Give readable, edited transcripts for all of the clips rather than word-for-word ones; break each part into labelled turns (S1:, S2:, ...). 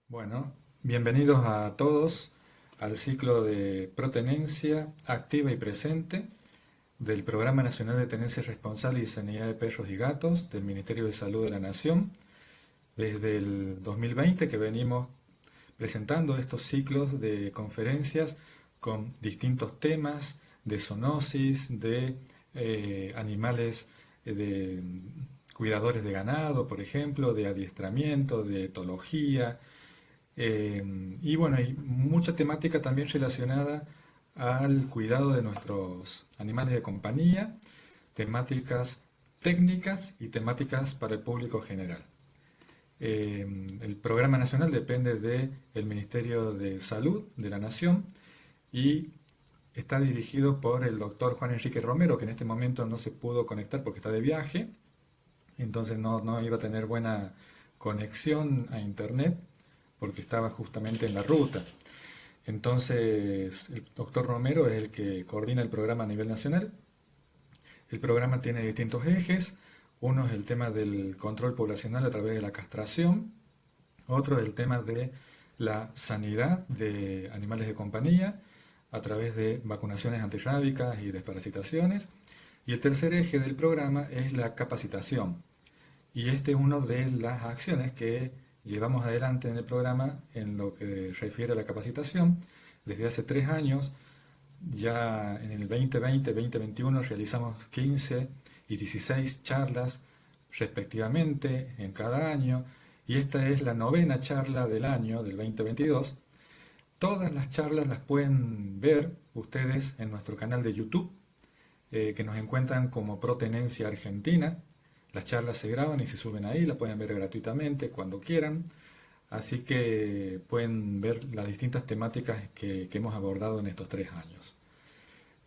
S1: Bueno, bienvenidos a todos al ciclo de Protenencia Activa y Presente del Programa Nacional de Tenencia Responsable y Sanidad de Perros y Gatos del Ministerio de Salud de la Nación. Desde el 2020 que venimos presentando estos ciclos de conferencias con distintos temas de zoonosis, de animales, de cuidadores de ganado, por ejemplo, de adiestramiento, de etología, y bueno, hay mucha temática también relacionada al cuidado de nuestros animales de compañía, temáticas técnicas y temáticas para el público general. El programa nacional depende del Ministerio de Salud de la Nación y está dirigido por el doctor Juan Enrique Romero, que en este momento no se pudo conectar porque está de viaje, entonces no iba a tener buena conexión a internet porque estaba justamente en la ruta. Entonces, el doctor Romero es el que coordina el programa a nivel nacional. El programa tiene distintos ejes. Uno es el tema del control poblacional a través de la castración. Otro es el tema de la sanidad de animales de compañía a través de vacunaciones antirrábicas y desparasitaciones. Y el tercer eje del programa es la capacitación. Y este es una de las acciones que llevamos adelante en el programa en lo que refiere a la capacitación. Desde hace 3 años, ya en el 2020-2021 realizamos 15 y 16 charlas respectivamente en cada año, y esta es la novena charla del año, del 2022. Todas las charlas las pueden ver ustedes en nuestro canal de YouTube, que nos encuentran como Protenencia Argentina. Las charlas se graban y se suben ahí, las pueden ver gratuitamente cuando quieran. Así que pueden ver las distintas temáticas que hemos abordado en estos 3 años.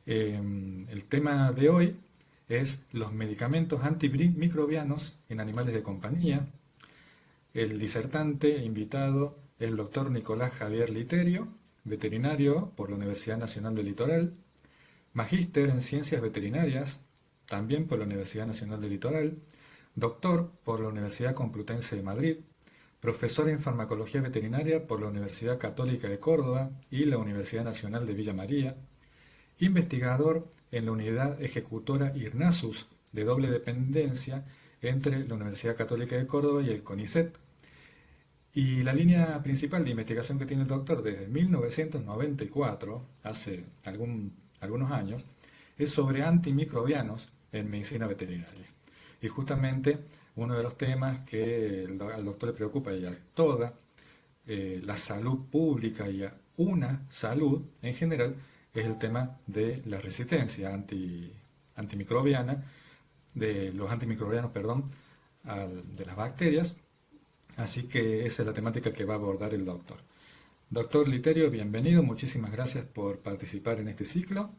S1: El tema de hoy es los medicamentos antimicrobianos en animales de compañía. El disertante invitado es el doctor Nicolás Javier Literio, veterinario por la Universidad Nacional del Litoral, magíster en Ciencias Veterinarias, también por la Universidad Nacional del Litoral, doctor por la Universidad Complutense de Madrid, profesor en Farmacología Veterinaria por la Universidad Católica de Córdoba y la Universidad Nacional de Villa María, investigador en la Unidad Ejecutora IRNASUS de doble dependencia entre la Universidad Católica de Córdoba y el CONICET. Y la línea principal de investigación que tiene el doctor desde 1994, hace algunos años, es sobre antimicrobianos en medicina veterinaria. Y justamente uno de los temas que al doctor le preocupa y a toda la salud pública y a una salud en general es el tema de la resistencia antimicrobiana, de los antimicrobianos, perdón, de las bacterias. Así que esa es la temática que va a abordar el doctor. Doctor Literio, bienvenido, muchísimas gracias por participar en este ciclo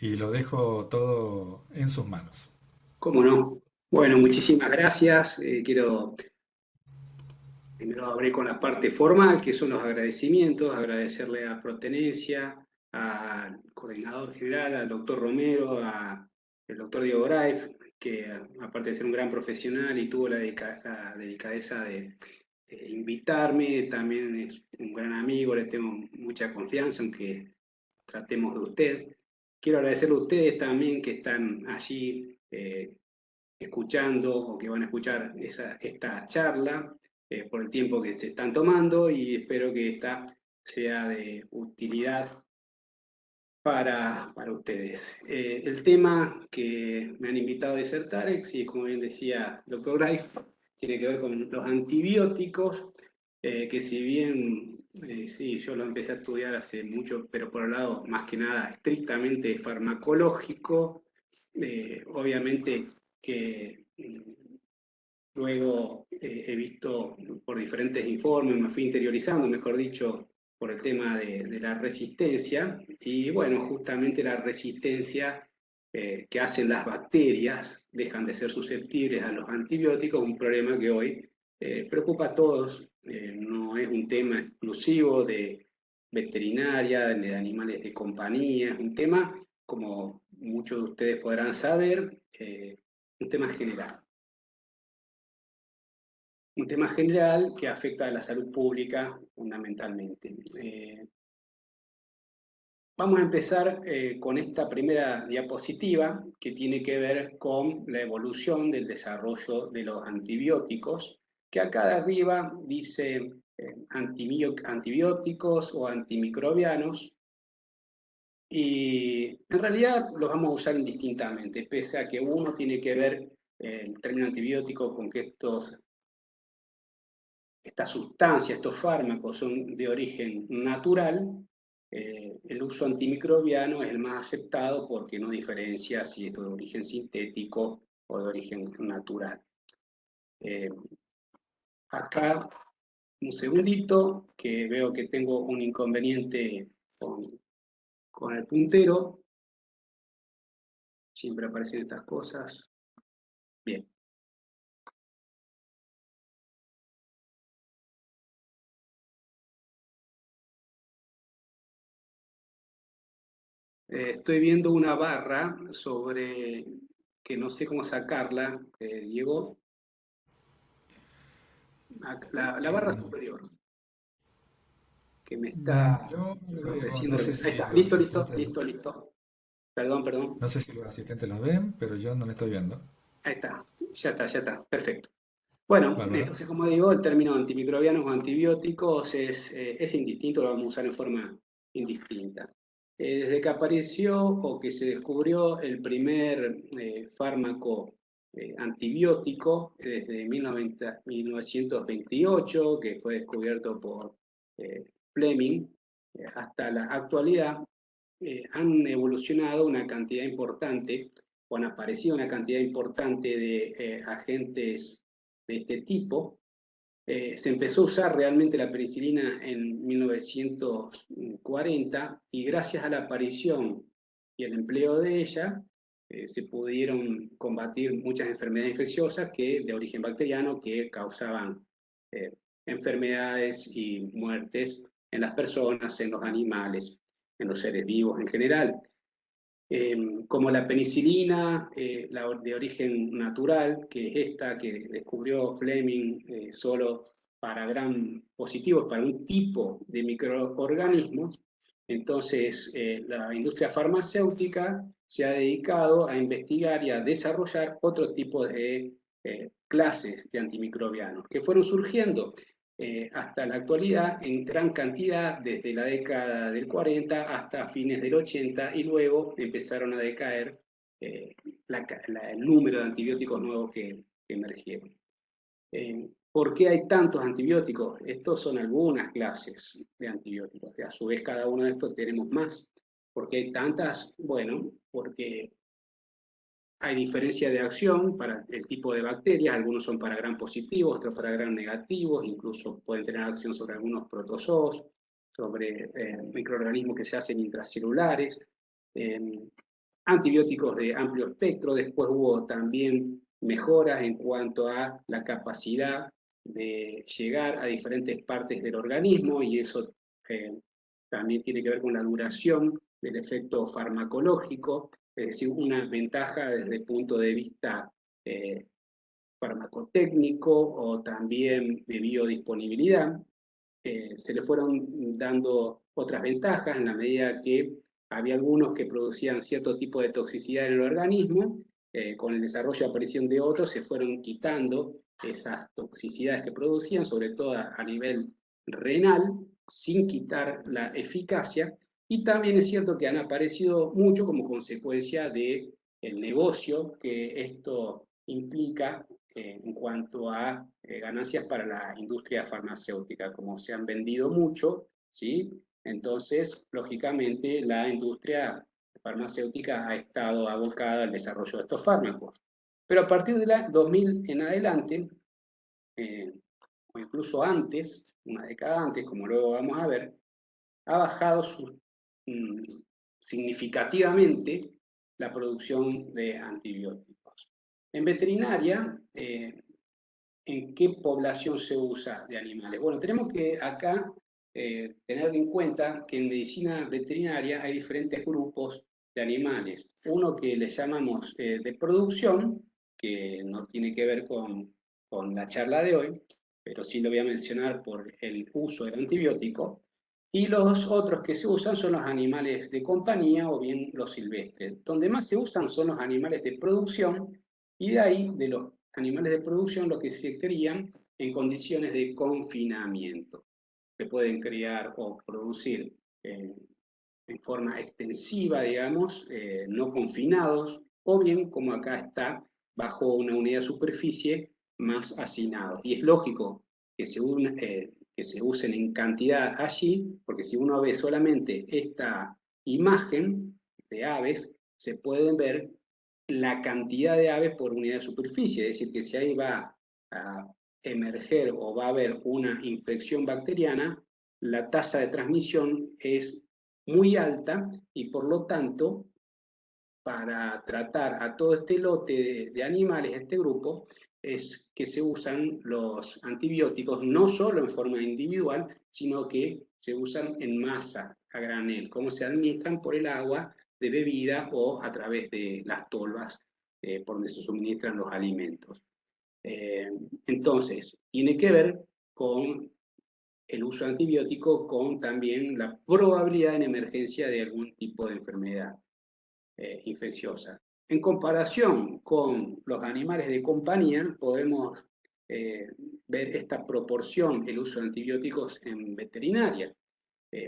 S1: y lo dejo todo en sus manos.
S2: ¿Cómo no? Bueno, muchísimas gracias. Quiero primero abrir con la parte formal, que son los agradecimientos, agradecerle a Protenencia, al coordinador general, al doctor Romero, al doctor Diego Graif, que aparte de ser un gran profesional y tuvo la delicadeza de invitarme, también es un gran amigo, le tengo mucha confianza, aunque tratemos de usted. Quiero agradecerle a ustedes también que están allí escuchando o que van a escuchar esta charla por el tiempo que se están tomando, y espero que esta sea de utilidad para ustedes. El tema que me han invitado a disertar, sí, como bien decía el doctor Greif, tiene que ver con los antibióticos, que si bien, sí, yo lo empecé a estudiar hace mucho, pero por el lado más que nada estrictamente farmacológico, obviamente que luego he visto por diferentes informes, me fui interiorizando, mejor dicho, por el tema de la resistencia. Y bueno, justamente la resistencia que hacen las bacterias dejan de ser susceptibles a los antibióticos, un problema que hoy preocupa a todos. No es un tema exclusivo de veterinaria, de animales de compañía, es un tema, como muchos de ustedes podrán saber, un tema general. un tema general que afecta a la salud pública fundamentalmente. Vamos a empezar con esta primera diapositiva que tiene que ver con la evolución del desarrollo de los antibióticos, que acá de arriba dice antibióticos o antimicrobianos, y en realidad los vamos a usar indistintamente, pese a que uno tiene que ver el término antibiótico con que estas sustancias, estos fármacos son de origen natural. El uso antimicrobiano es el más aceptado porque no diferencia si es de origen sintético o de origen natural. Acá, un segundito, que veo que tengo un inconveniente con el puntero. Siempre aparecen estas cosas. Bien. Estoy viendo una barra sobre que no sé cómo sacarla, Diego. La barra superior, que me está
S1: Yo lo veo,
S2: entorpeciendo.
S1: no sé
S2: Ahí
S1: si
S2: está,
S1: los
S2: listo, listo,
S1: asistentes,
S2: listo, listo. Perdón, perdón.
S1: no sé si los asistentes los ven, pero yo no lo estoy viendo.
S2: Ahí está, perfecto. Bueno,
S1: Bárbaro.
S2: entonces, como digo, el término antimicrobianos o antibióticos es indistinto, lo vamos a usar en forma indistinta. Desde que apareció o que se descubrió el primer fármaco antibiótico, desde 1928, que fue descubierto por Fleming, hasta la actualidad, han evolucionado una cantidad importante, o han aparecido una cantidad importante de agentes de este tipo. Se empezó a usar realmente la penicilina en 1940 y gracias a la aparición y el empleo de ella se pudieron combatir muchas enfermedades infecciosas de origen bacteriano que causaban eh, enfermedades y muertes en las personas, en los animales, en los seres vivos en general. Como la penicilina, la de origen natural, que es esta que descubrió Fleming solo para gram positivos, para un tipo de microorganismos. Entonces, la industria farmacéutica se ha dedicado a investigar y a desarrollar otro tipo de clases de antimicrobianos que fueron surgiendo hasta la actualidad en gran cantidad desde la década del 40 hasta fines del 80 y luego empezaron a decaer eh, el número de antibióticos nuevos que emergieron. ¿Por qué hay tantos antibióticos? Estos son algunas clases de antibióticos, que a su vez cada uno de estos tenemos más. ¿Por qué hay tantas? Bueno, porque hay diferencia de acción para el tipo de bacterias, algunos son para gram positivos, otros para gram negativos, incluso pueden tener acción sobre algunos protozoos, sobre microorganismos que se hacen intracelulares, eh, antibióticos de amplio espectro. Después hubo también mejoras en cuanto a la capacidad de llegar a diferentes partes del organismo y eso también tiene que ver con la duración del efecto farmacológico, es decir, una ventaja desde el punto de vista eh, farmacotécnico o también de biodisponibilidad. Se le fueron dando otras ventajas en la medida que había algunos que producían cierto tipo de toxicidad en el organismo, con el desarrollo y aparición de otros se fueron quitando esas toxicidades que producían, sobre todo a nivel renal, sin quitar la eficacia, y también es cierto que han aparecido mucho como consecuencia del negocio que esto implica en cuanto a ganancias para la industria farmacéutica. Como se han vendido mucho, ¿sí? Entonces, lógicamente, la industria farmacéutica ha estado abocada al desarrollo de estos fármacos. Pero a partir de la 2000 en adelante, o incluso antes, una década antes, como luego vamos a ver, ha bajado mm, significativamente la producción de antibióticos. En veterinaria, ¿en qué población se usa de animales? Bueno, tenemos que acá tener en cuenta que en medicina veterinaria hay diferentes grupos de animales. Uno que le llamamos de producción, que no tiene que ver con la charla de hoy, pero sí lo voy a mencionar por el uso del antibiótico. Y los otros que se usan son los animales de compañía o bien los silvestres. Donde más se usan son los animales de producción, y de ahí, de los animales de producción, lo que se crían en condiciones de confinamiento. Se pueden criar o producir en forma extensiva, digamos, no confinados, o bien, como acá está, bajo una unidad de superficie, más hacinados. Y es lógico que que se usen en cantidad allí, porque si uno ve solamente esta imagen de aves, se pueden ver la cantidad de aves por unidad de superficie, es decir, que si ahí va a emerger o va a haber una infección bacteriana, la tasa de transmisión es muy alta, y por lo tanto, para tratar a todo este lote de animales, este grupo, es que se usan los antibióticos no solo en forma individual, sino que se usan en masa, a granel, como se administran por el agua de bebida o a través de las tolvas por donde se suministran los alimentos. Eh, entonces, tiene que ver con el uso de antibiótico con también la probabilidad en emergencia de algún tipo de enfermedad infecciosa. En comparación con los animales de compañía, podemos eh, ver esta proporción, el uso de antibióticos en veterinaria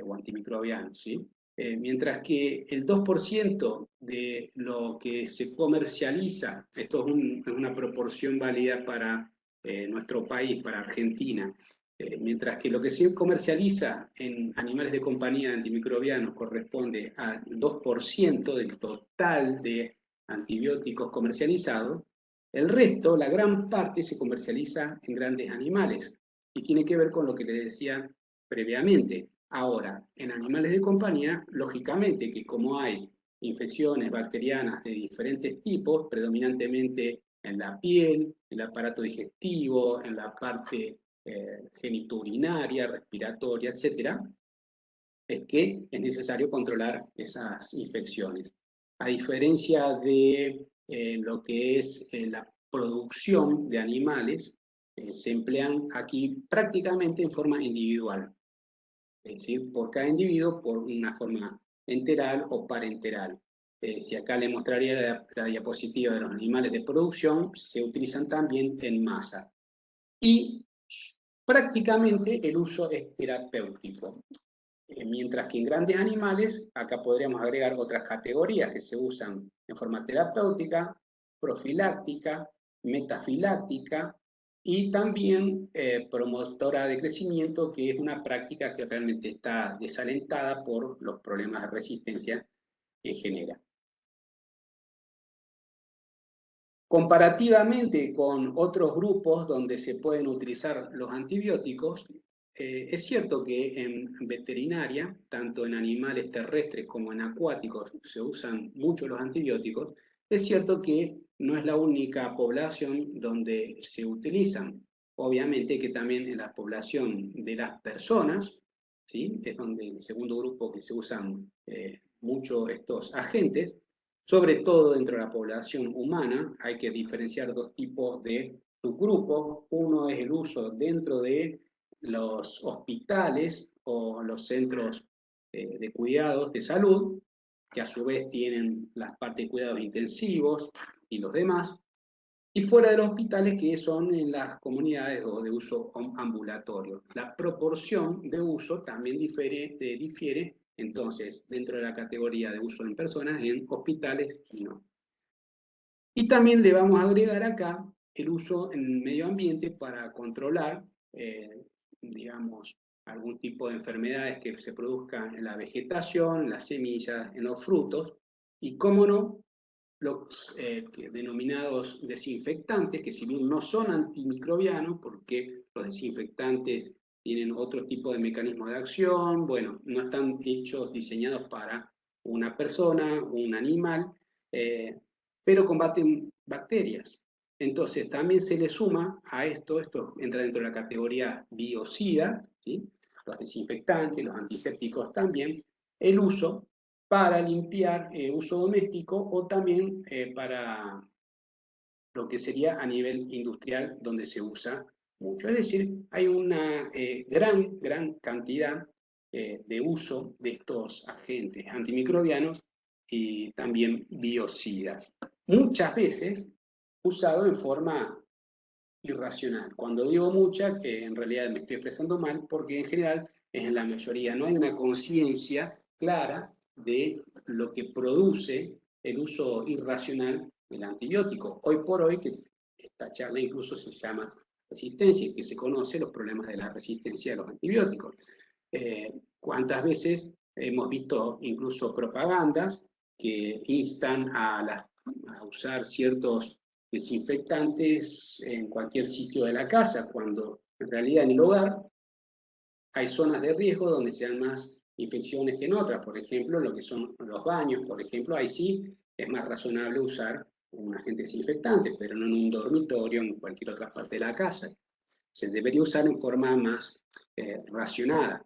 S2: o antimicrobianos, ¿sí? Mientras que el 2% de lo que se comercializa, esto es una proporción válida para nuestro país, para Argentina, mientras que lo que se comercializa en animales de compañía de antimicrobianos corresponde al 2% del total de antibióticos comercializados, el resto, la gran parte, se comercializa en grandes animales, y tiene que ver con lo que les decía previamente. Ahora, en animales de compañía, lógicamente que como hay infecciones bacterianas de diferentes tipos, predominantemente en la piel, en el aparato digestivo, en la parte genitourinaria, respiratoria, etcétera, es que es necesario controlar esas infecciones. A diferencia de lo que es la producción de animales, se emplean aquí prácticamente en forma individual, es decir, por cada individuo por una forma enteral o parenteral. Si acá le mostraría la diapositiva de los animales de producción, se utilizan también en masa. Y prácticamente el uso es terapéutico. Mientras que en grandes animales, acá podríamos agregar otras categorías que se usan en forma terapéutica, profiláctica, metafiláctica y también promotora de crecimiento, que es una práctica que realmente está desalentada por los problemas de resistencia que genera. Comparativamente con otros grupos donde se pueden utilizar los antibióticos, es cierto que en veterinaria, tanto en animales terrestres como en acuáticos, se usan mucho los antibióticos. Es cierto que no es la única población donde se utilizan. Obviamente que también en la población de las personas, ¿sí? Es donde el segundo grupo que se usan mucho estos agentes. Sobre todo dentro de la población humana, hay que diferenciar dos tipos de subgrupos. Uno es el uso dentro de los hospitales o los centros de cuidados de salud, que a su vez tienen las partes de cuidados intensivos y los demás, y fuera de los hospitales, que son en las comunidades o de uso ambulatorio. La proporción de uso también difiere entonces dentro de la categoría de uso en personas, en hospitales y no. Y también le vamos a agregar acá el uso en el medio ambiente para controlar, digamos, algún tipo de enfermedades que se produzcan en la vegetación, en las semillas, en los frutos, y cómo no, los denominados desinfectantes, que si bien no son antimicrobianos, porque los desinfectantes tienen otro tipo de mecanismo de acción, bueno, no están hechos, diseñados para una persona, un animal, pero combaten bacterias. Entonces, también se le suma a esto entra dentro de la categoría biocida, ¿sí? Los desinfectantes, los antisépticos también, el uso para limpiar uso doméstico o también para lo que sería a nivel industrial donde se usa mucho. Es decir, hay una gran cantidad de uso de estos agentes antimicrobianos y también biocidas. Muchas veces usado en forma irracional. Cuando digo mucha, que en realidad me estoy expresando mal, porque en general es en la mayoría. No hay una conciencia clara de lo que produce el uso irracional del antibiótico. Hoy por hoy, que esta charla incluso se llama resistencia y que se conoce los problemas de la resistencia a los antibióticos. ¿Cuántas veces hemos visto incluso propagandas que instan a usar ciertos desinfectantes en cualquier sitio de la casa, cuando en realidad en el hogar hay zonas de riesgo donde se dan más infecciones que en otras? Por ejemplo, lo que son los baños, por ejemplo, ahí sí es más razonable usar un agente desinfectante, pero no en un dormitorio o en cualquier otra parte de la casa. Se debería usar en forma más racionada.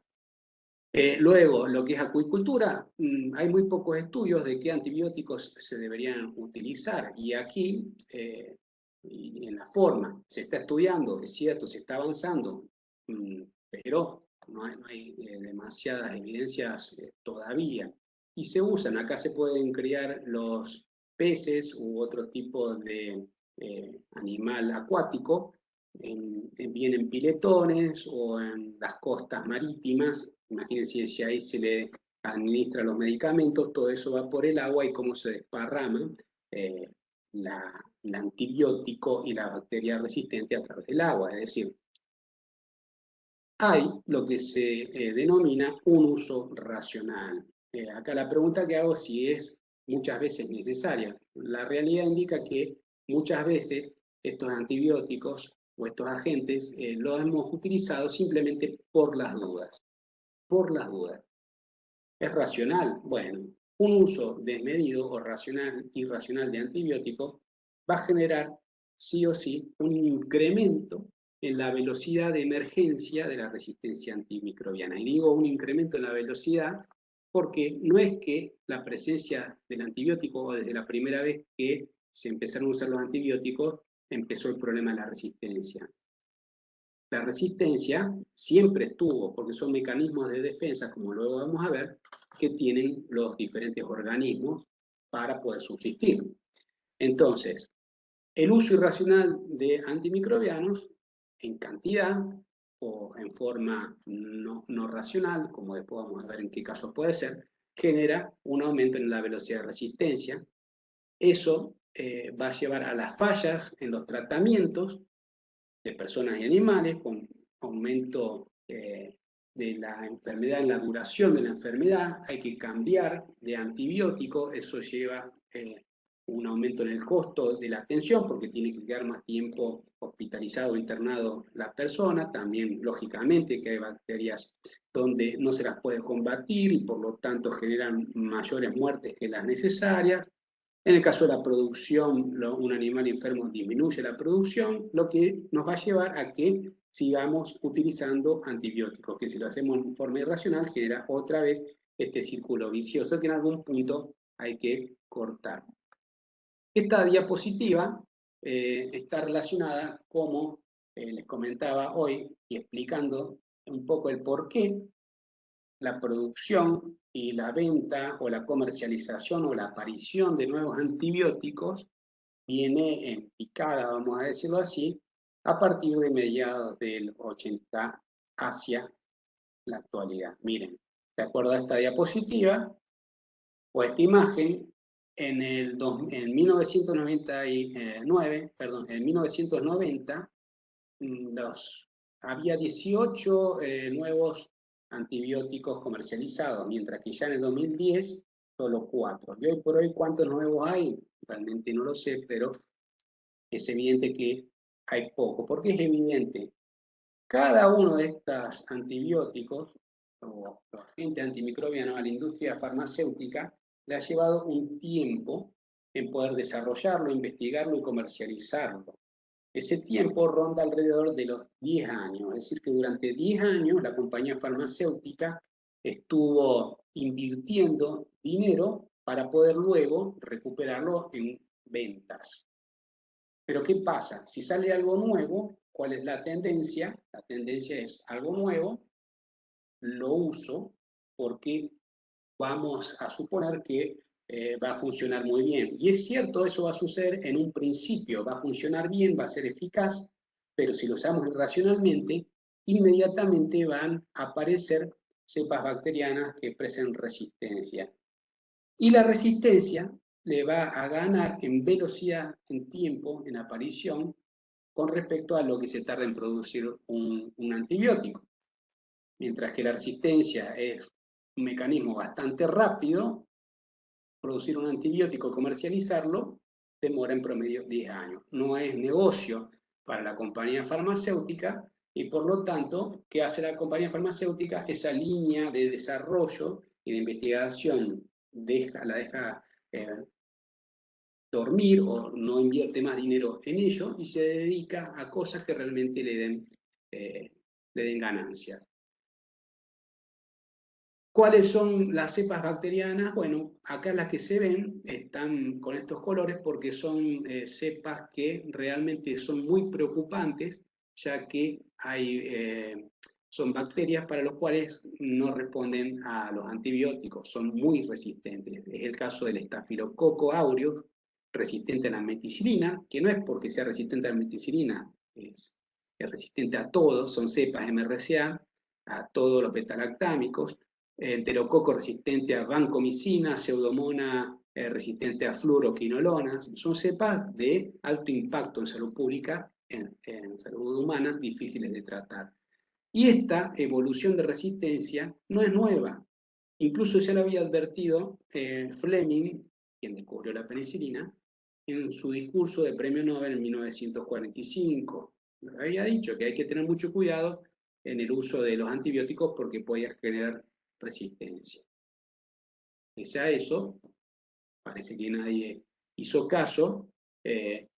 S2: Luego, lo que es acuicultura, hay muy pocos estudios de qué antibióticos se deberían utilizar. Y aquí, y en la forma, se está estudiando, es cierto, se está avanzando, pero no hay demasiadas evidencias todavía. Y se usan, acá se pueden criar los peces u otro tipo de animal acuático, bien en piletones o en las costas marítimas. Imagínense si ahí se le administra los medicamentos, todo eso va por el agua y cómo se desparrama eh, el antibiótico y la bacteria resistente a través del agua. Es decir, hay lo que se denomina un uso racional. Acá la pregunta que hago es si es muchas veces necesaria. La realidad indica que muchas veces estos antibióticos o estos agentes los hemos utilizado simplemente por las dudas. Por las dudas. ¿Es racional? Bueno, un uso desmedido o irracional de antibióticos va a generar sí o sí un incremento en la velocidad de emergencia de la resistencia antimicrobiana. Y digo un incremento en la velocidad porque no es que la presencia del antibiótico o desde la primera vez que se empezaron a usar los antibióticos empezó el problema de la resistencia. La resistencia siempre estuvo, porque son mecanismos de defensa, como luego vamos a ver, que tienen los diferentes organismos para poder subsistir. Entonces, el uso irracional de antimicrobianos en cantidad o en forma no racional, como después vamos a ver en qué caso puede ser, genera un aumento en la velocidad de resistencia. Eso va a llevar a las fallas en los tratamientos de personas y animales, con aumento de la enfermedad, en la duración de la enfermedad. Hay que cambiar de antibiótico, eso lleva un aumento en el costo de la atención porque tiene que quedar más tiempo hospitalizado o internado la persona. También, lógicamente, que hay bacterias donde no se las puede combatir y por lo tanto generan mayores muertes que las necesarias. En el caso de la producción, un animal enfermo disminuye la producción, lo que nos va a llevar a que sigamos utilizando antibióticos, que si lo hacemos en forma irracional genera otra vez este círculo vicioso que en algún punto hay que cortar. Esta diapositiva está relacionada, como les comentaba hoy, y explicando un poco el por qué la producción y la venta o la comercialización o la aparición de nuevos antibióticos viene en picada, vamos a decirlo así, a partir de mediados del 80 hacia la actualidad. Miren, de acuerdo a esta diapositiva o esta imagen, en 1999, perdón, en 1990 había 18 nuevos antibióticos comercializados, mientras que ya en el 2010 solo 4. Y hoy por hoy, ¿cuántos nuevos hay? Realmente no lo sé, pero es evidente que hay poco. ¿Por qué es evidente? Cada uno de estos antibióticos o agentes antimicrobianos a la industria farmacéutica le ha llevado un tiempo en poder desarrollarlo, investigarlo y comercializarlo. Ese tiempo ronda alrededor de los 10 años, es decir, que durante 10 años la compañía farmacéutica estuvo invirtiendo dinero para poder luego recuperarlo en ventas. Pero ¿qué pasa? Si sale algo nuevo, ¿cuál es la tendencia? La tendencia es algo nuevo, lo uso porque vamos a suponer que va a funcionar muy bien. Y es cierto, eso va a suceder en un principio, va a funcionar bien, va a ser eficaz, pero si lo usamos irracionalmente, inmediatamente van a aparecer cepas bacterianas que expresen resistencia. Y la resistencia le va a ganar en velocidad, en tiempo, en aparición, con respecto a lo que se tarda en producir un antibiótico. Mientras que la resistencia es un mecanismo bastante rápido, producir un antibiótico, comercializarlo, demora en promedio 10 años. No es negocio para la compañía farmacéutica y por lo tanto, ¿qué hace la compañía farmacéutica? Esa línea de desarrollo y de investigación la deja dormir o no invierte más dinero en ello y se dedica a cosas que realmente le den ganancias. ¿Cuáles son las cepas bacterianas? Bueno, acá las que se ven están con estos colores porque son cepas que realmente son muy preocupantes, ya que son bacterias para las cuales no responden a los antibióticos, son muy resistentes. Es el caso del Staphylococcus aureus, resistente a la meticilina, que no es porque sea resistente a la meticilina, es resistente a todo, son cepas MRSA, a todos los betalactámicos, enterococo resistente a vancomicina, pseudomonas resistente a fluoroquinolonas. Son cepas de alto impacto en salud pública, en salud humana, difíciles de tratar. Y esta evolución de resistencia no es nueva. Incluso ya lo había advertido Fleming, quien descubrió la penicilina, en su discurso de premio Nobel en 1945. Había dicho que hay que tener mucho cuidado en el uso de los antibióticos porque podía generar resistencia. Pese a eso, parece que nadie hizo caso,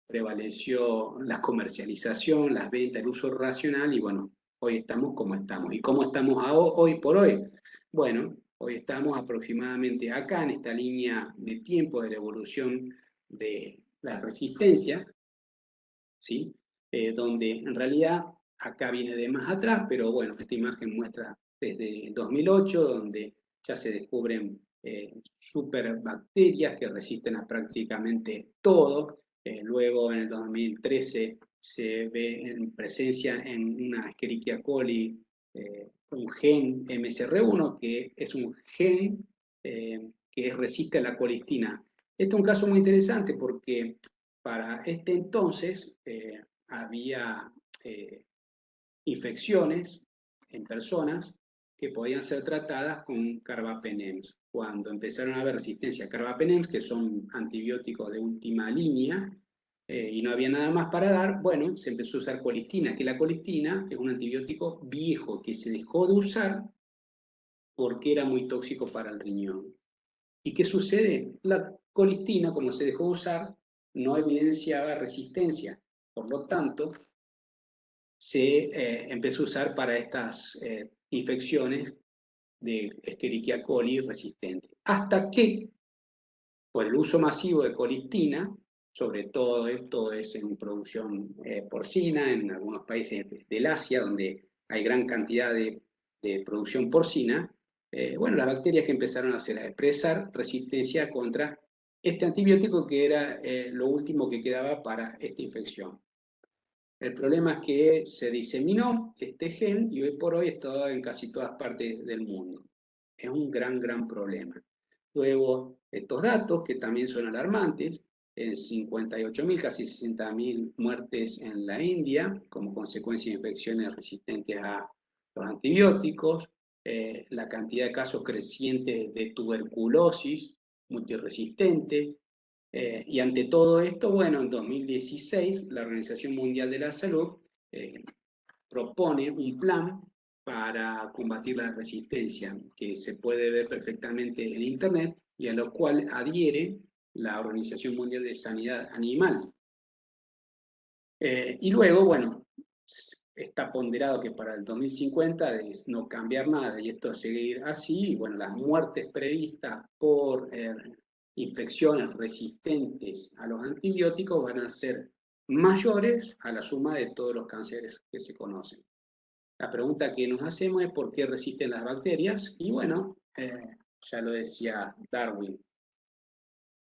S2: prevaleció la comercialización, las ventas, el uso racional y bueno, hoy estamos como estamos. ¿Y cómo estamos hoy por hoy? Bueno, hoy estamos aproximadamente acá en esta línea de tiempo de la evolución de la resistencia, ¿sí? Donde en realidad acá viene de más atrás, pero bueno, esta imagen muestra desde 2008, donde ya se descubren superbacterias que resisten a prácticamente todo. Luego en el 2013 se ve en presencia en una Escherichia coli un gen MSR1, que es un gen que resiste a la colistina. Este es un caso muy interesante porque para este entonces había infecciones en personas que podían ser tratadas con carbapenems. Cuando empezaron a haber resistencia a carbapenems, que son antibióticos de última línea, y no había nada más para dar, bueno, se empezó a usar colistina, que la colistina es un antibiótico viejo que se dejó de usar porque era muy tóxico para el riñón. ¿Y qué sucede? La colistina, como se dejó de usar, no evidenciaba resistencia. Por lo tanto, se empezó a usar para estas infecciones de Escherichia coli resistente. Hasta que, por el uso masivo de colistina, sobre todo esto es en producción porcina, en algunos países del Asia, donde hay gran cantidad de producción porcina, bueno, las bacterias que empezaron a expresar resistencia contra este antibiótico que era lo último que quedaba para esta infección. El problema es que se diseminó este gen y hoy por hoy está en casi todas partes del mundo. Es un gran problema. Luego, estos datos, que también son alarmantes, en 58.000, casi 60.000 muertes en la India, como consecuencia de infecciones resistentes a los antibióticos, la cantidad de casos crecientes de tuberculosis multiresistente, y ante todo esto, bueno, en 2016 la Organización Mundial de la Salud propone un plan para combatir la resistencia, que se puede ver perfectamente en Internet y a lo cual adhiere la Organización Mundial de Sanidad Animal. Y luego, bueno, está ponderado que para el 2050 es no cambiar nada y esto seguir así, y bueno, las muertes previstas por infecciones resistentes a los antibióticos van a ser mayores a la suma de todos los cánceres que se conocen. La pregunta que nos hacemos es por qué resisten las bacterias, y bueno, ya lo decía Darwin,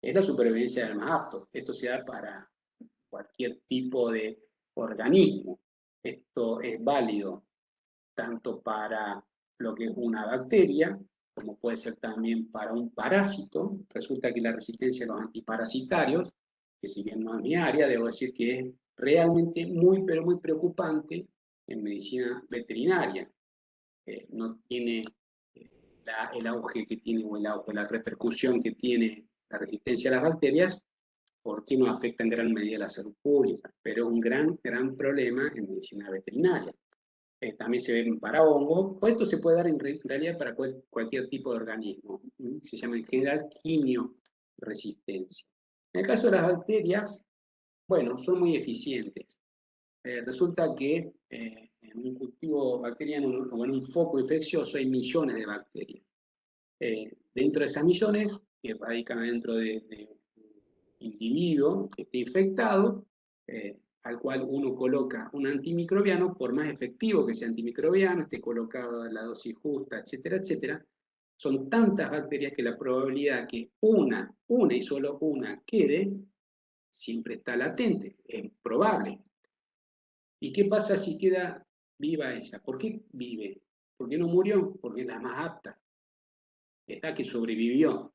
S2: es la supervivencia del más apto. Esto se da para cualquier tipo de organismo. Esto es válido tanto para lo que es una bacteria, como puede ser también para un parásito. Resulta que la resistencia a los antiparasitarios, que si bien no es mi área, debo decir que es realmente muy, pero muy preocupante en medicina veterinaria. No tiene el auge que tiene, o el auge, la repercusión que tiene la resistencia a las bacterias, porque no afecta en gran medida la salud pública, pero es un gran problema en medicina veterinaria. También se ven para hongos, o esto se puede dar en realidad para cualquier tipo de organismo. Se llama en general quimioresistencia. En el caso de las bacterias, bueno, son muy eficientes. Resulta que en un cultivo bacteriano o en un foco infeccioso hay millones de bacterias. Dentro de esas millones, que radican dentro de un individuo que esté infectado, al cual uno coloca un antimicrobiano, por más efectivo que sea antimicrobiano, esté colocado a la dosis justa, etcétera, etcétera, son tantas bacterias que la probabilidad que una y solo una quede, siempre está latente, es probable. ¿Y qué pasa si queda viva ella? ¿Por qué vive? ¿Por qué no murió? Porque es la más apta, es la que sobrevivió.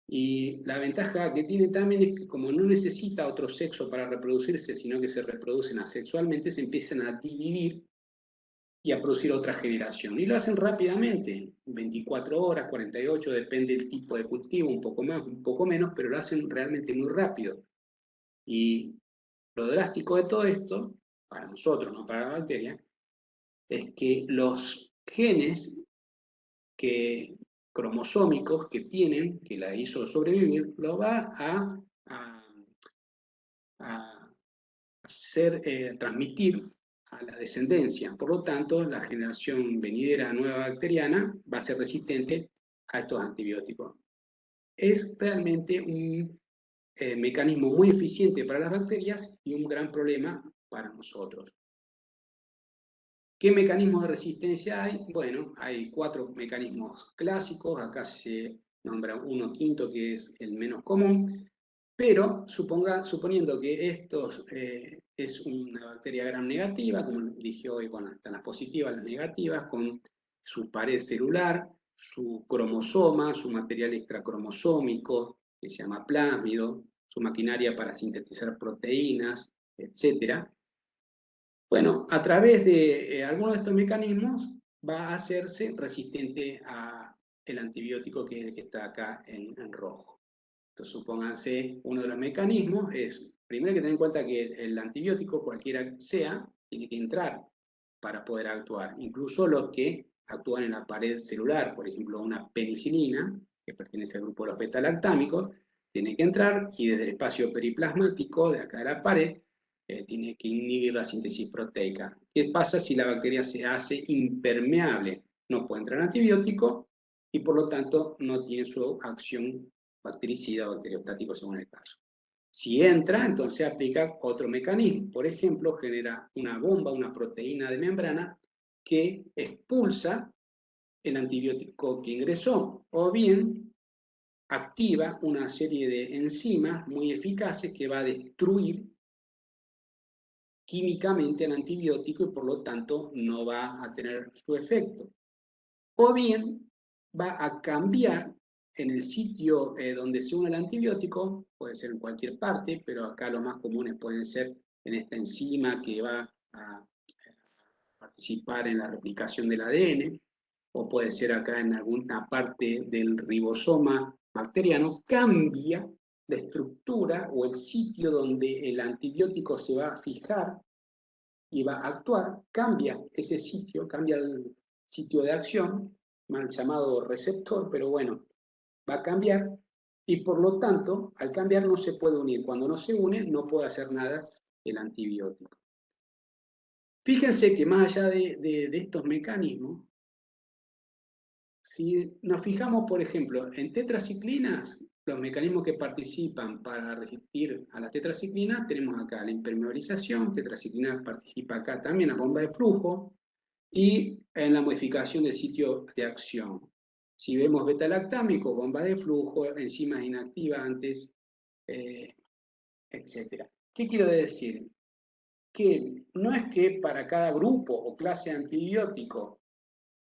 S2: Y la ventaja que tiene también es que como no necesita otro sexo para reproducirse, sino que se reproducen asexualmente, se empiezan a dividir y a producir otra generación. Y lo hacen rápidamente, 24 horas, 48, depende del tipo de cultivo, un poco más, un poco menos, pero lo hacen realmente muy rápido. Y lo drástico de todo esto, para nosotros, no para la bacteria, es que los genes que, cromosómicos que tienen, que la hizo sobrevivir, lo va a hacer transmitir a la descendencia. Por lo tanto, la generación venidera nueva bacteriana va a ser resistente a estos antibióticos. Es realmente un mecanismo muy eficiente para las bacterias y un gran problema para nosotros. ¿Qué mecanismos de resistencia hay? Bueno, hay 4 mecanismos clásicos, acá se nombra uno quinto que es el menos común, pero suponiendo que esto es una bacteria gram negativa, como dije hoy, bueno, están las positivas, las negativas, con su pared celular, su cromosoma, su material extracromosómico, que se llama plásmido, su maquinaria para sintetizar proteínas, etcétera. Bueno, a través de algunos de estos mecanismos va a hacerse resistente al antibiótico que es el que está acá en rojo. Entonces, supónganse, uno de los mecanismos es, primero hay que tener en cuenta que el antibiótico, cualquiera sea, tiene que entrar para poder actuar. Incluso los que actúan en la pared celular, por ejemplo, una penicilina, que pertenece al grupo de los beta-lactámicos, tiene que entrar y desde el espacio periplasmático de acá de la pared tiene que inhibir la síntesis proteica. ¿Qué pasa si la bacteria se hace impermeable? No puede entrar antibiótico y por lo tanto no tiene su acción bactericida o bacteriostático según el caso. Si entra, entonces aplica otro mecanismo. Por ejemplo, genera una bomba, una proteína de membrana que expulsa el antibiótico que ingresó, o bien activa una serie de enzimas muy eficaces que va a destruir químicamente el antibiótico y por lo tanto no va a tener su efecto. O bien va a cambiar en el sitio donde se une el antibiótico, puede ser en cualquier parte, pero acá los más comunes pueden ser en esta enzima que va a participar en la replicación del ADN, o puede ser acá en alguna parte del ribosoma bacteriano, cambia la estructura o el sitio donde el antibiótico se va a fijar y va a actuar, cambia ese sitio, cambia el sitio de acción, mal llamado receptor, pero bueno, va a cambiar y por lo tanto, al cambiar no se puede unir. Cuando no se une, no puede hacer nada el antibiótico. Fíjense que más allá de estos mecanismos, si nos fijamos, por ejemplo, en tetraciclinas, los mecanismos que participan para resistir a la tetraciclina, tenemos acá la impermeabilización, tetraciclina participa acá también en la bomba de flujo, y en la modificación del sitio de acción. Si vemos beta-lactámico, bomba de flujo, enzimas inactivantes, etc. ¿Qué quiero decir? Que no es que para cada grupo o clase de antibiótico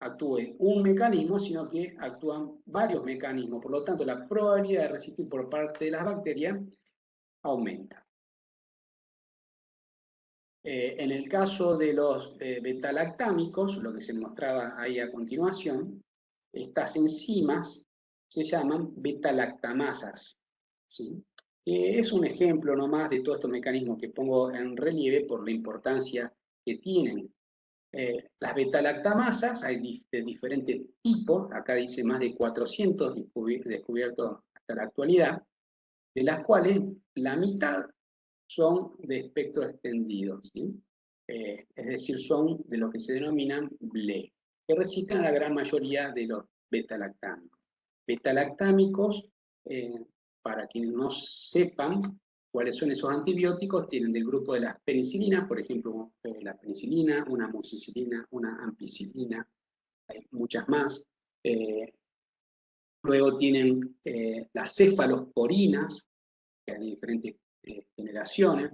S2: actúe un mecanismo, sino que actúan varios mecanismos. Por lo tanto, la probabilidad de resistir por parte de las bacterias aumenta. En el caso de los beta-lactámicos, lo que se mostraba ahí a continuación, estas enzimas se llaman beta-lactamasas, ¿sí? Es un ejemplo nomás de todos estos mecanismos que pongo en relieve por la importancia que tienen. Las beta-lactamasas hay de diferentes tipos, acá dice más de 400 descubiertos hasta la actualidad, de las cuales la mitad son de espectro extendido, ¿sí? Es decir, son de lo que se denominan BLE, que resisten a la gran mayoría de los beta-lactámicos. Beta-lactámicos, para quienes no sepan cuáles son esos antibióticos, tienen del grupo de las penicilinas, por ejemplo, la penicilina, una amoxicilina, una ampicilina, hay muchas más. Luego tienen las cefalosporinas, que hay diferentes generaciones,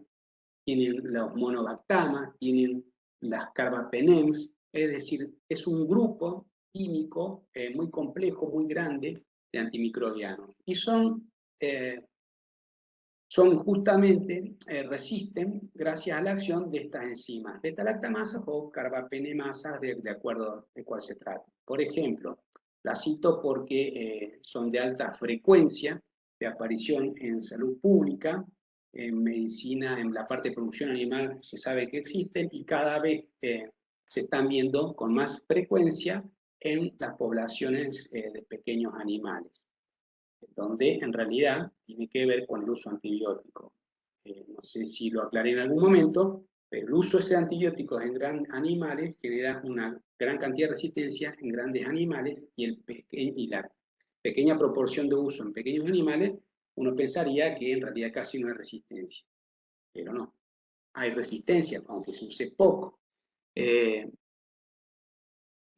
S2: tienen los monobactamas, tienen las carbapenems, es decir, es un grupo químico muy complejo, muy grande de antimicrobianos. Y son justamente, resisten gracias a la acción de estas enzimas, beta-lactamasas o carbapenemasas, de acuerdo de cuál se trata. Por ejemplo, las cito porque son de alta frecuencia de aparición en salud pública, en medicina, en la parte de producción animal se sabe que existen y cada vez se están viendo con más frecuencia en las poblaciones de pequeños animales, donde en realidad tiene que ver con el uso antibiótico. No sé si lo aclaré en algún momento, pero el uso de ese antibiótico en grandes animales genera una gran cantidad de resistencia en grandes animales y la pequeña proporción de uso en pequeños animales, uno pensaría que en realidad casi no hay resistencia, pero no. Hay resistencia, aunque se use poco.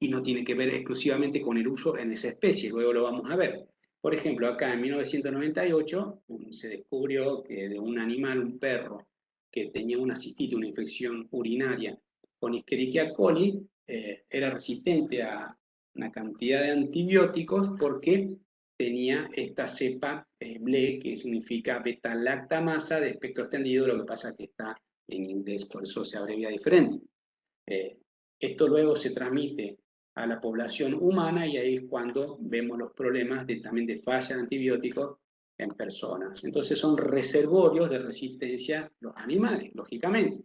S2: Y no tiene que ver exclusivamente con el uso en esa especie, luego lo vamos a ver. Por ejemplo, acá en 1998 se descubrió que de un animal, un perro, que tenía una cistitis, una infección urinaria con Escherichia coli, era resistente a una cantidad de antibióticos porque tenía esta cepa BLE, que significa beta-lactamasa de espectro extendido, lo que pasa es que está en inglés, por eso se abrevia diferente. Esto luego se transmite a la población humana y ahí es cuando vemos los problemas también de falla de antibióticos en personas. Entonces son reservorios de resistencia los animales, lógicamente.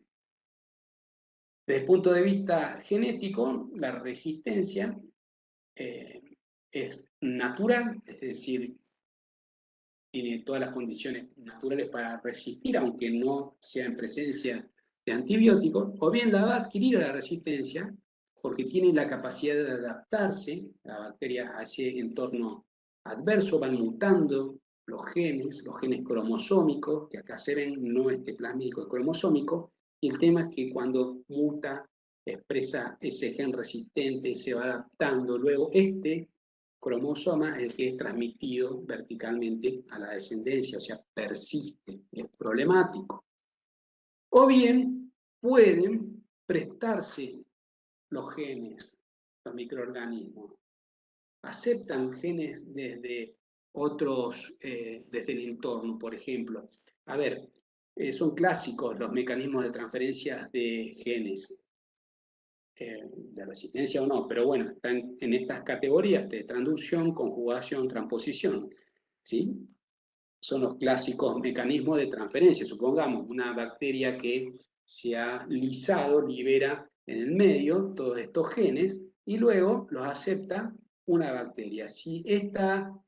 S2: Desde el punto de vista genético, la resistencia es natural, es decir, tiene todas las condiciones naturales para resistir, aunque no sea en presencia de antibióticos, o bien la va a adquirir a la resistencia porque tiene la capacidad de adaptarse la bacteria a ese entorno adverso, van mutando los genes cromosómicos, que acá se ven, no este plasmídico, el cromosómico, y el tema es que cuando muta, expresa ese gen resistente, se va adaptando, luego este cromosoma es el que es transmitido verticalmente a la descendencia, o sea, persiste, es problemático. O bien pueden prestarse los genes, los microorganismos, aceptan genes desde otros, desde el entorno, por ejemplo. A ver, son clásicos los mecanismos de transferencia de genes, de resistencia o no, pero bueno, están en estas categorías de transducción, conjugación, transposición, ¿sí? Son los clásicos mecanismos de transferencia. Supongamos una bacteria que se ha lisado, libera en el medio todos estos genes y luego los acepta una bacteria. Si esta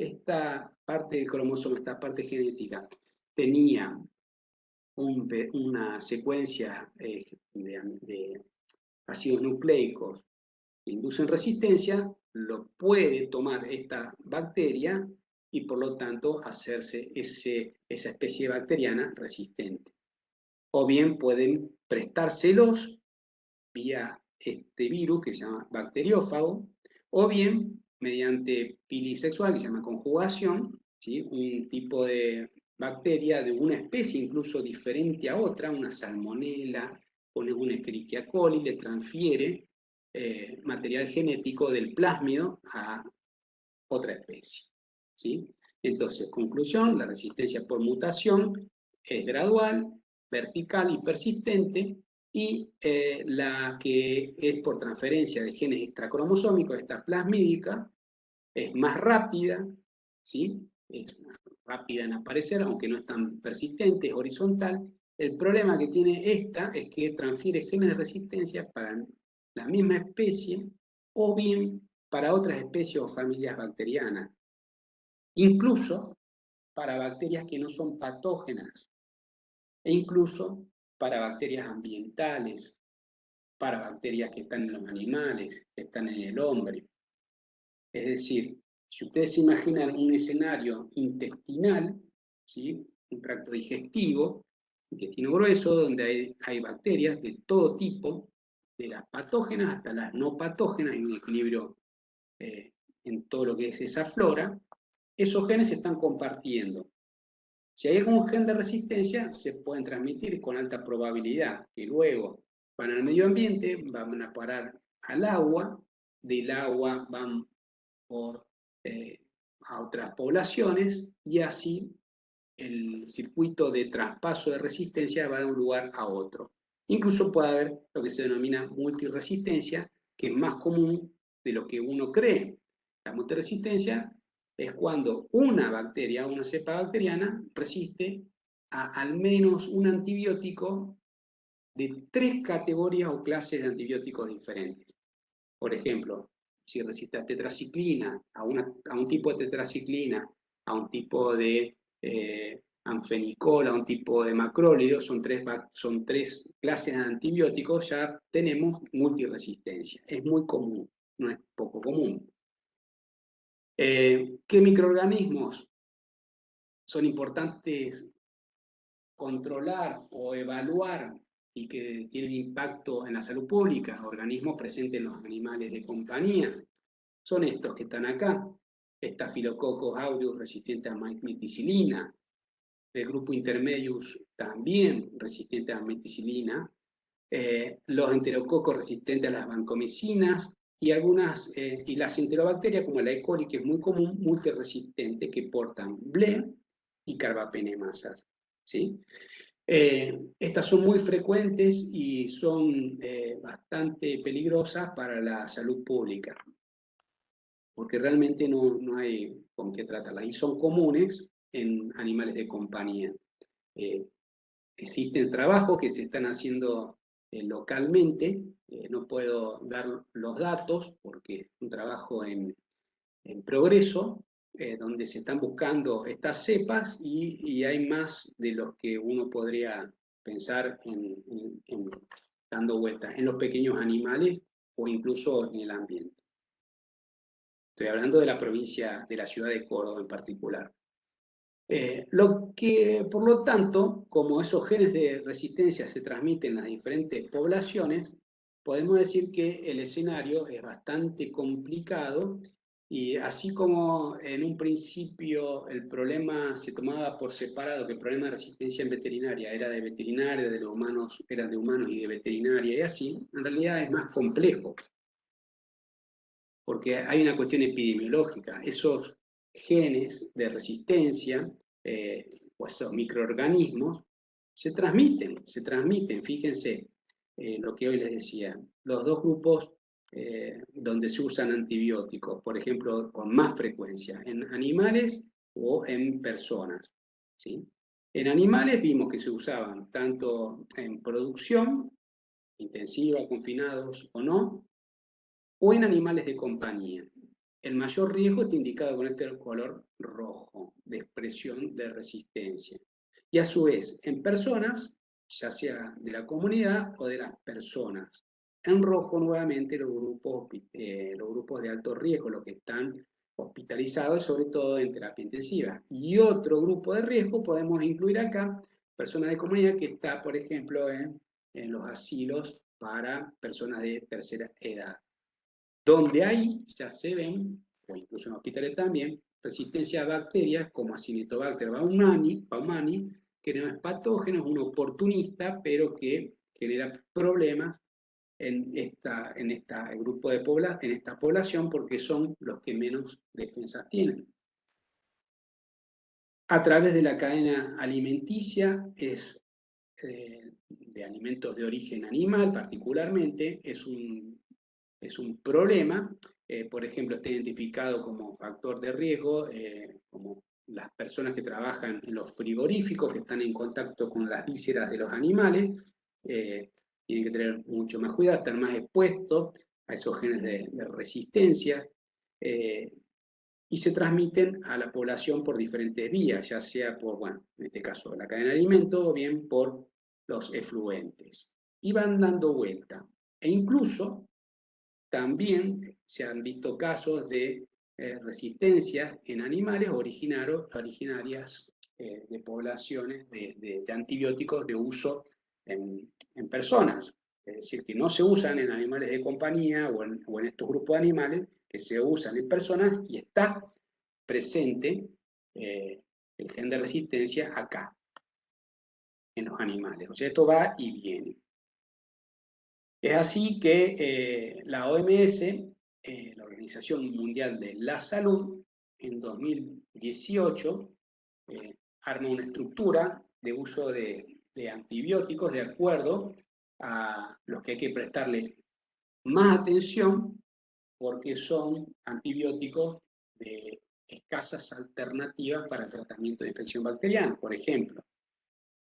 S2: parte del cromosoma, esta parte genética, tenía una secuencia de ácidos nucleicos que inducen resistencia, lo puede tomar esta bacteria y por lo tanto hacerse esa especie bacteriana resistente. O bien pueden prestárselos vía este virus que se llama bacteriófago, o bien mediante pilisexual, que se llama conjugación, ¿sí? Un tipo de bacteria de una especie incluso diferente a otra, una salmonela, pone una Escherichia coli, le transfiere material genético del plásmido a otra especie, ¿sí? Entonces, conclusión, la resistencia por mutación es gradual, vertical y persistente, y la que es por transferencia de genes extracromosómicos, esta plasmídica, es más rápida, ¿sí? Es rápida en aparecer, aunque no es tan persistente, es horizontal. El problema que tiene esta es que transfiere genes de resistencia para la misma especie o bien para otras especies o familias bacterianas, incluso para bacterias que no son patógenas, e incluso para bacterias ambientales, para bacterias que están en los animales, que están en el hombre. Es decir, si ustedes se imaginan un escenario intestinal, ¿sí? Un tracto digestivo, intestino grueso, donde hay bacterias de todo tipo, de las patógenas hasta las no patógenas, en un equilibrio en todo lo que es esa flora, esos genes se están compartiendo. Si hay algún gen de resistencia, se pueden transmitir con alta probabilidad, que luego van al medio ambiente, van a parar al agua, del agua van por, a otras poblaciones, y así el circuito de traspaso de resistencia va de un lugar a otro. Incluso puede haber lo que se denomina multiresistencia, que es más común de lo que uno cree. La multiresistencia es cuando una bacteria, una cepa bacteriana, resiste a al menos un antibiótico de 3 categorías o clases de antibióticos diferentes. Por ejemplo, si resiste a tetraciclina, a un tipo de tetraciclina, a un tipo de anfenicol, a un tipo de macrólido, son tres clases de antibióticos, ya tenemos multiresistencia. Es muy común, no es poco común. ¿Qué microorganismos son importantes controlar o evaluar y que tienen impacto en la salud pública? Organismos presentes en los animales de compañía. Son estos que están acá. Staphylococcus aureus resistente a meticilina, del grupo Intermedius también resistente a meticilina, los enterococos resistentes a las vancomicinas, y y las enterobacterias como la E. coli, que es muy común, multiresistente, que portan BLE y carbapenemasas, ¿sí? Estas son muy frecuentes y son bastante peligrosas para la salud pública, porque realmente no hay con qué tratarlas, y son comunes en animales de compañía. Eh, Existen trabajos que se están haciendo localmente, no puedo dar los datos porque es un trabajo en progreso, donde se están buscando estas cepas, y hay más de los que uno podría pensar en dando vueltas en los pequeños animales o incluso en el ambiente. Estoy hablando de la provincia, de la ciudad de Córdoba en particular. Por lo tanto, como esos genes de resistencia se transmiten en las diferentes poblaciones, podemos decir que el escenario es bastante complicado, y así como en un principio el problema se tomaba por separado, que el problema de resistencia en veterinaria era de veterinaria, de los humanos era de humanos y de veterinaria, y así, en realidad es más complejo, porque hay una cuestión epidemiológica. Esos genes de resistencia, o esos microorganismos, se transmiten, fíjense lo que hoy les decía, los dos grupos donde se usan antibióticos, por ejemplo, con más frecuencia, en animales o en personas, ¿sí? En animales vimos que se usaban tanto en producción, intensiva, confinados o no, o en animales de compañía. El mayor riesgo está indicado con este color rojo, de expresión de resistencia. Y a su vez, en personas, ya sea de la comunidad o de las personas. En rojo, nuevamente, los grupos de alto riesgo, los que están hospitalizados, sobre todo en terapia intensiva. Y otro grupo de riesgo podemos incluir acá, personas de comunidad que está, por ejemplo, en los asilos para personas de tercera edad, donde ahí ya se ven, o incluso en hospitales también, resistencia a bacterias como Acinetobacter baumani, que no es patógeno, es un oportunista, pero que genera problemas en esta población porque son los que menos defensas tienen. A través de la cadena alimenticia, de alimentos de origen animal particularmente, es un problema. Por ejemplo, está identificado como factor de riesgo, como las personas que trabajan en los frigoríficos, que están en contacto con las vísceras de los animales, tienen que tener mucho más cuidado, estar más expuestos a esos genes de resistencia, y se transmiten a la población por diferentes vías, ya sea por, bueno, en este caso la cadena de alimentos, o bien por los efluentes. Y van dando vuelta. E incluso también se han visto casos de resistencias en animales originarias de poblaciones de antibióticos de uso en personas. Es decir, que no se usan en animales de compañía o en estos grupos de animales, que se usan en personas y está presente el gen de resistencia acá, en los animales. O sea, esto va y viene. Es así que la OMS, la Organización Mundial de la Salud, en 2018 arma una estructura de uso de antibióticos de acuerdo a los que hay que prestarle más atención porque son antibióticos de escasas alternativas para el tratamiento de infección bacteriana. Por ejemplo,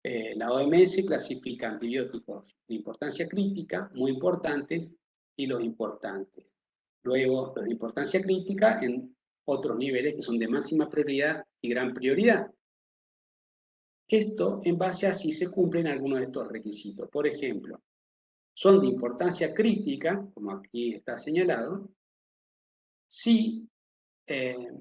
S2: la OMS clasifica antibióticos de importancia crítica, muy importantes, y los importantes. Luego, los de importancia crítica en otros niveles que son de máxima prioridad y gran prioridad. Esto en base a si se cumplen algunos de estos requisitos. Por ejemplo, son de importancia crítica, como aquí está señalado, si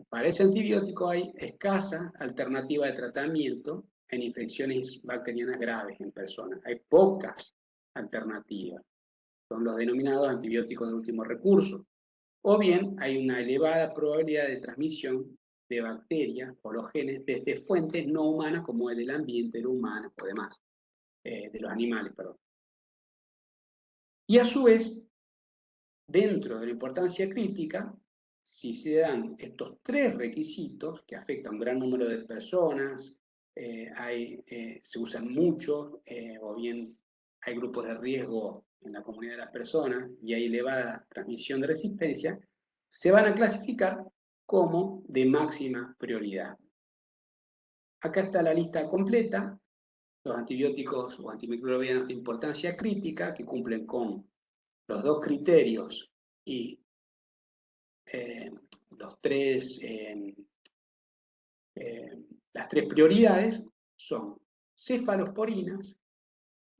S2: para ese antibiótico hay escasa alternativa de tratamiento en infecciones bacterianas graves en personas. Hay pocas alternativas. Son los denominados antibióticos de último recurso. O bien hay una elevada probabilidad de transmisión de bacterias o los genes desde fuentes no humanas como el del ambiente, de los humanos o demás, de los animales, perdón. Y a su vez, dentro de la importancia crítica, si se dan estos tres requisitos que afectan a un gran número de personas, se usan mucho, o bien hay grupos de riesgo en la comunidad de las personas y hay elevada transmisión de resistencia, se van a clasificar como de máxima prioridad. Acá está la lista completa, los antibióticos o antimicrobianos de importancia crítica que cumplen con los dos criterios y eh, los tres, las tres prioridades son cefalosporinas,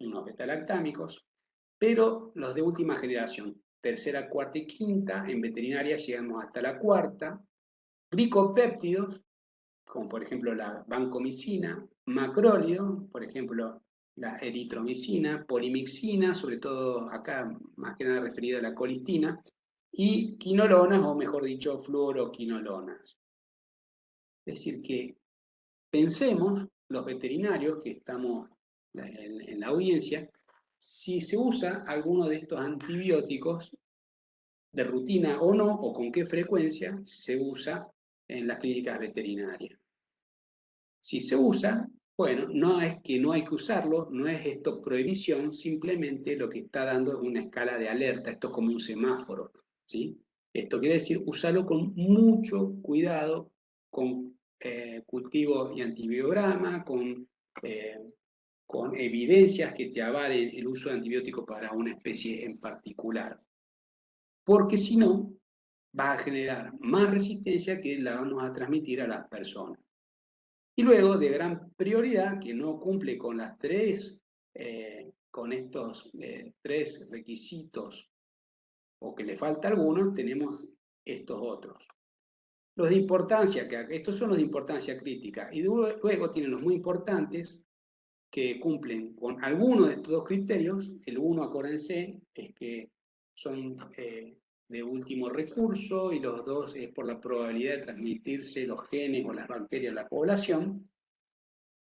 S2: unos betalactámicos, pero los de última generación, tercera, cuarta y quinta, en veterinaria llegamos hasta la cuarta, glicopéptidos, como por ejemplo la vancomicina, macrólido, por ejemplo la eritromicina, polimixina, sobre todo acá más que nada referido a la colistina, y quinolonas, o mejor dicho, fluoroquinolonas. Es decir, que pensemos, los veterinarios que estamos en la audiencia, si se usa alguno de estos antibióticos de rutina o no, o con qué frecuencia se usa en las clínicas veterinarias. Si se usa, bueno, no es que no hay que usarlo, no es esto prohibición, simplemente lo que está dando es una escala de alerta, esto es como un semáforo, ¿sí? Esto quiere decir usarlo con mucho cuidado, con cultivo y antibiograma, con evidencias que te avalen el uso de antibióticos para una especie en particular. Porque si no, va a generar más resistencia que la vamos a transmitir a las personas. Y luego, de gran prioridad, que no cumple con las con estos tres requisitos, o que le falta algunos, tenemos estos otros. Los de importancia, que estos son los de importancia crítica, y luego tienen los muy importantes, que cumplen con alguno de estos dos criterios. El uno, acuérdense, es que son de último recurso, y los dos es por la probabilidad de transmitirse los genes o las bacterias a la población.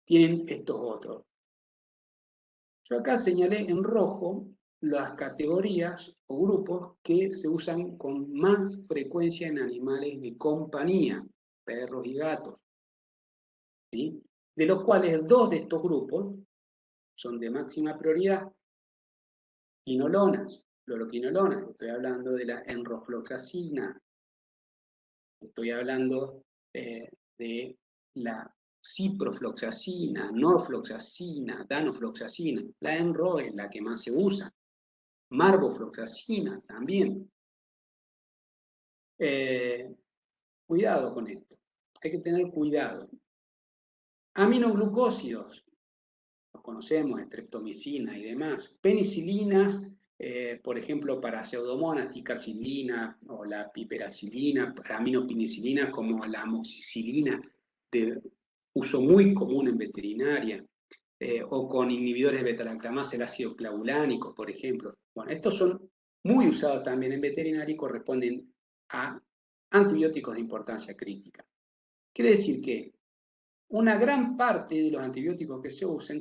S2: Tienen estos otros. Yo acá señalé en rojo las categorías o grupos que se usan con más frecuencia en animales de compañía, perros y gatos, ¿sí? De los cuales dos de estos grupos son de máxima prioridad. Quinolonas, fluoroquinolonas, estoy hablando de la enrofloxacina, estoy hablando de la ciprofloxacina, norfloxacina, danofloxacina. La enro es la que más se usa. Marbofloxacina también. Cuidado con esto, hay que tener cuidado. Aminoglucósidos, los conocemos, streptomicina y demás. Penicilinas, por ejemplo, para pseudomonas, ticarcilina o la piperacilina, para aminopenicilinas como la amoxicilina, de uso muy común en veterinaria, o con inhibidores de beta-lactamasa, el ácido clavulánico, por ejemplo. Bueno, estos son muy usados también en veterinaria y corresponden a antibióticos de importancia crítica. Quiere decir que una gran parte de los antibióticos que se usan,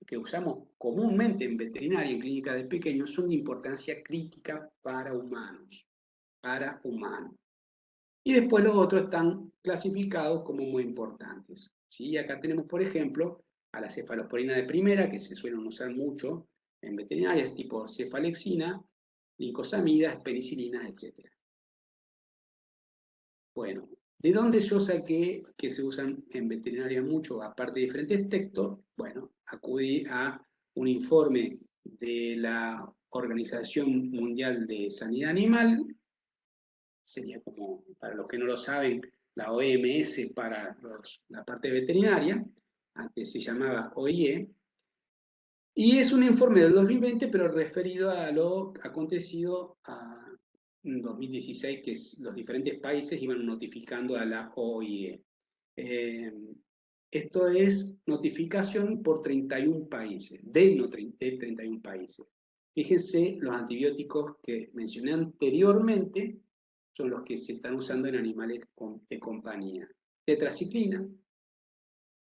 S2: que usamos comúnmente en veterinaria, en clínicas de pequeños, son de importancia crítica para humanos. Para humanos. Y después los otros están clasificados como muy importantes. ¿Sí? Acá tenemos, por ejemplo, a la cefalosporina de primera, que se suelen usar mucho en veterinarias, tipo cefalexina, glicosamida, penicilinas, etc. Bueno, ¿de dónde yo saqué que se usan en veterinaria mucho, aparte de diferentes textos? Bueno, acudí a un informe de la Organización Mundial de Sanidad Animal, sería como, para los que no lo saben, la OMS para la parte veterinaria, antes se llamaba OIE, y es un informe del 2020, pero referido a lo acontecido en 2016, que los diferentes países iban notificando a la OIE. Esto es notificación por 31 países, de 31 países. Fíjense, los antibióticos que mencioné anteriormente son los que se están usando en animales de compañía. Tetraciclinas.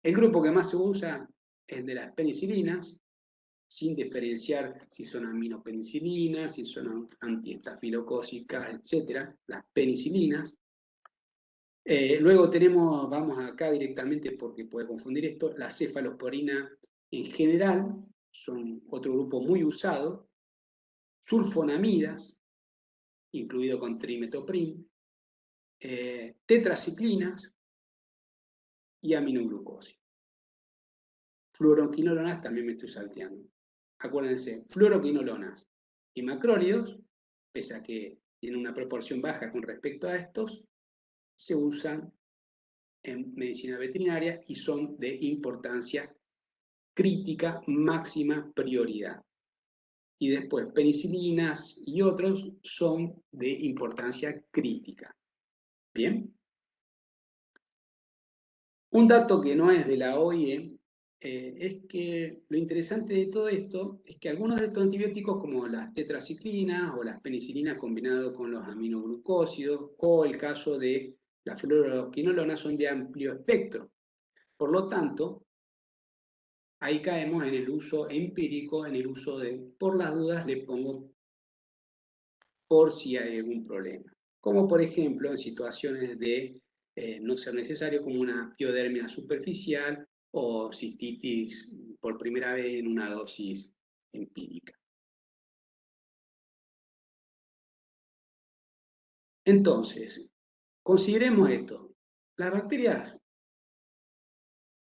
S2: El grupo que más se usa es de las penicilinas, sin diferenciar si son aminopenicilinas, si son antiestafilocócicas, etc. Las penicilinas. Luego tenemos, vamos acá directamente porque puede confundir esto, la cefalosporina en general, son otro grupo muy usado, sulfonamidas, incluido con trimetoprim, tetraciclinas y aminoglucosis. Fluoroquinolonas también me estoy salteando. Acuérdense, fluoroquinolonas y macrólidos, pese a que tienen una proporción baja con respecto a estos, se usan en medicina veterinaria y son de importancia crítica, máxima prioridad. Y después, penicilinas y otros son de importancia crítica. ¿Bien? Un dato que no es de la OIE es que lo interesante de todo esto es que algunos de estos antibióticos, como las tetraciclinas o las penicilinas combinadas con los aminoglucósidos, o el caso de la fluoroquinolona, son de amplio espectro. Por lo tanto, ahí caemos en el uso empírico, en el uso de, por las dudas, le pongo por si hay algún problema. Como por ejemplo en situaciones de no ser necesario, como una piodermia superficial o cistitis por primera vez en una dosis empírica. Entonces, consideremos esto. Las bacterias,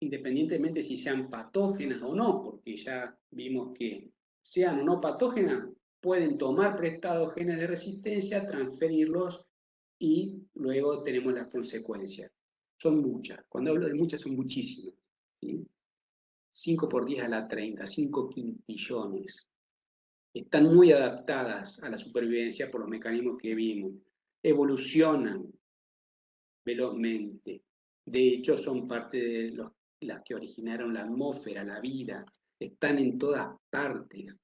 S2: independientemente si sean patógenas o no, porque ya vimos que sean o no patógenas, pueden tomar prestados genes de resistencia, transferirlos y luego tenemos las consecuencias. Son muchas. Cuando hablo de muchas, son muchísimas. ¿Sí? 5 por 10 a la 30, 5 quintillones. Están muy adaptadas a la supervivencia por los mecanismos que vimos. Evolucionan. velozmente. De hecho, son parte de las que originaron la atmósfera, la vida, están en todas partes.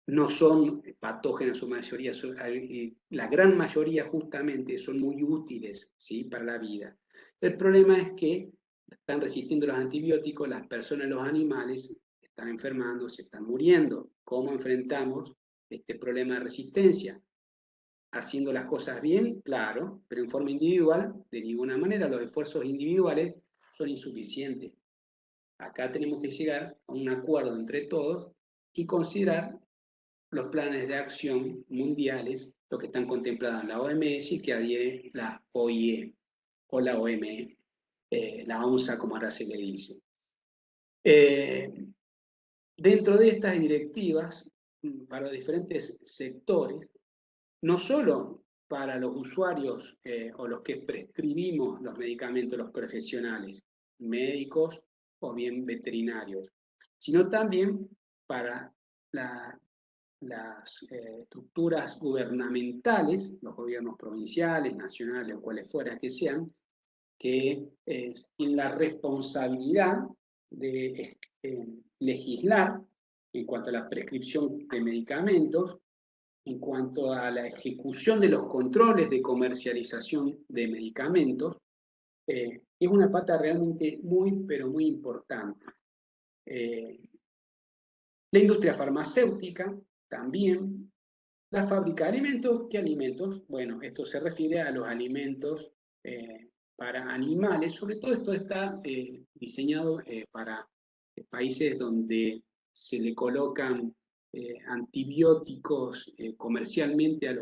S2: No son patógenas su mayoría, la gran mayoría justamente son muy útiles, ¿sí?, para la vida. El problema es que están resistiendo los antibióticos, las personas, los animales están enfermando, se están muriendo. ¿Cómo enfrentamos este problema de resistencia? Haciendo las cosas bien, claro, pero en forma individual, de ninguna manera. Los esfuerzos individuales son insuficientes. Acá tenemos que llegar a un acuerdo entre todos y considerar los planes de acción mundiales, lo que están contemplados en la OMS y que adhiere la OIE o la OME, la ONSA, como ahora se le dice. Dentro de estas directivas, para los diferentes sectores, no solo para los usuarios o los que prescribimos los medicamentos, los profesionales, médicos o bien veterinarios, sino también para las estructuras gubernamentales, los gobiernos provinciales, nacionales o cuales fuera que sean, que tienen la responsabilidad de legislar en cuanto a la prescripción de medicamentos, en cuanto a la ejecución de los controles de comercialización de medicamentos, es una pata realmente muy, pero muy importante. La industria farmacéutica también, la fábrica de alimentos. ¿Qué alimentos? Bueno, esto se refiere a los alimentos para animales. Sobre todo esto está diseñado para países donde se le colocan antibióticos comercialmente a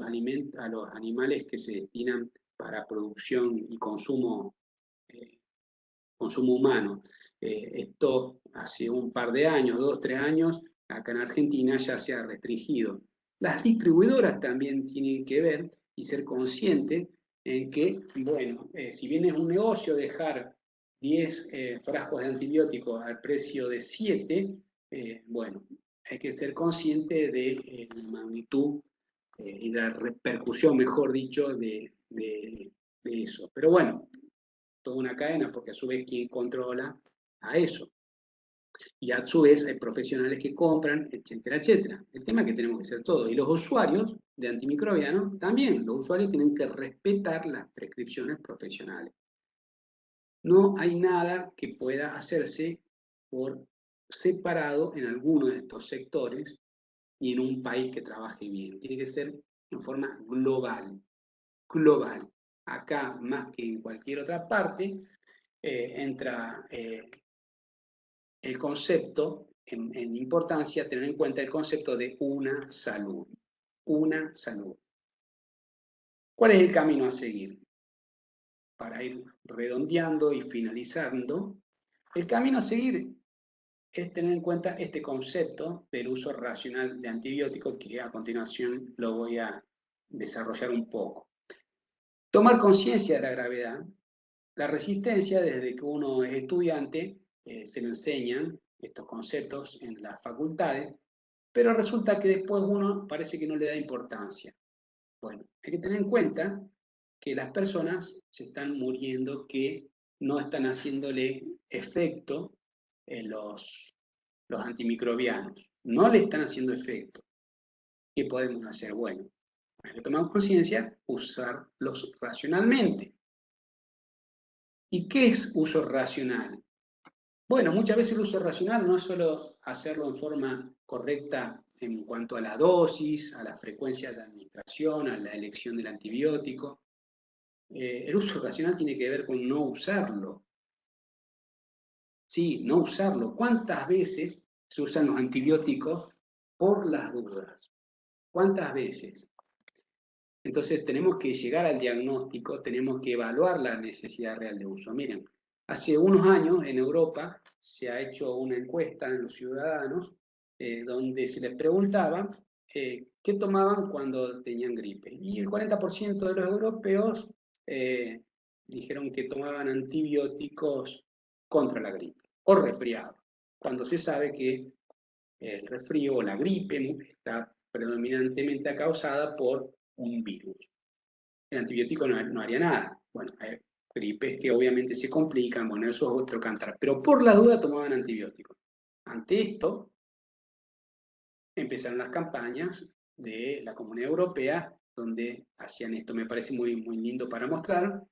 S2: los animales que se destinan para producción y consumo humano. Esto hace un par de años, 2, 3 años, acá en Argentina ya se ha restringido. Las distribuidoras también tienen que ver y ser conscientes en que, bueno, si bien es un negocio dejar 10 frascos de antibióticos al precio de 7, bueno, hay que ser consciente de la magnitud y la repercusión, mejor dicho, de eso. Pero bueno, toda una cadena, porque a su vez, ¿quién controla a eso? Y a su vez hay profesionales que compran, etcétera, etcétera. El tema es que tenemos que hacer todo. Y los usuarios de antimicrobianos, también los usuarios tienen que respetar las prescripciones profesionales. No hay nada que pueda hacerse por separado en alguno de estos sectores y en un país que trabaje bien. Tiene que ser en forma global. Global. Acá, más que en cualquier otra parte, entra el concepto, en importancia, tener en cuenta el concepto de una salud. Una salud. ¿Cuál es el camino a seguir? Para ir redondeando y finalizando, el camino a seguir es tener en cuenta este concepto del uso racional de antibióticos, que a continuación lo voy a desarrollar un poco. Tomar conciencia de la gravedad. La resistencia, desde que uno es estudiante, se le enseñan estos conceptos en las facultades, pero resulta que después uno parece que no le da importancia. Bueno, hay que tener en cuenta que las personas se están muriendo, que no están haciéndole efecto los antimicrobianos. No le están haciendo efecto. ¿Qué podemos hacer? Bueno, hay que tomar conciencia, usarlos racionalmente. ¿Y qué es uso racional? Bueno, muchas veces el uso racional no es solo hacerlo en forma correcta en cuanto a la dosis, a la frecuencia de administración, a la elección del antibiótico. El uso racional tiene que ver con no usarlo. Sí, no usarlo. ¿Cuántas veces se usan los antibióticos por las dudas? ¿Cuántas veces? Entonces tenemos que llegar al diagnóstico, tenemos que evaluar la necesidad real de uso. Miren, hace unos años en Europa se ha hecho una encuesta en los ciudadanos donde se les preguntaba qué tomaban cuando tenían gripe. Y el 40% de los europeos dijeron que tomaban antibióticos contra la gripe o resfriado, cuando se sabe que el resfrío o la gripe está predominantemente causada por un virus. El antibiótico no haría nada. Bueno, hay gripes que obviamente se complican, bueno, eso es otro cantar, pero por la duda tomaban antibióticos. Ante esto, empezaron las campañas de la Comunidad Europea, donde hacían esto. Me parece muy, muy lindo para mostrar,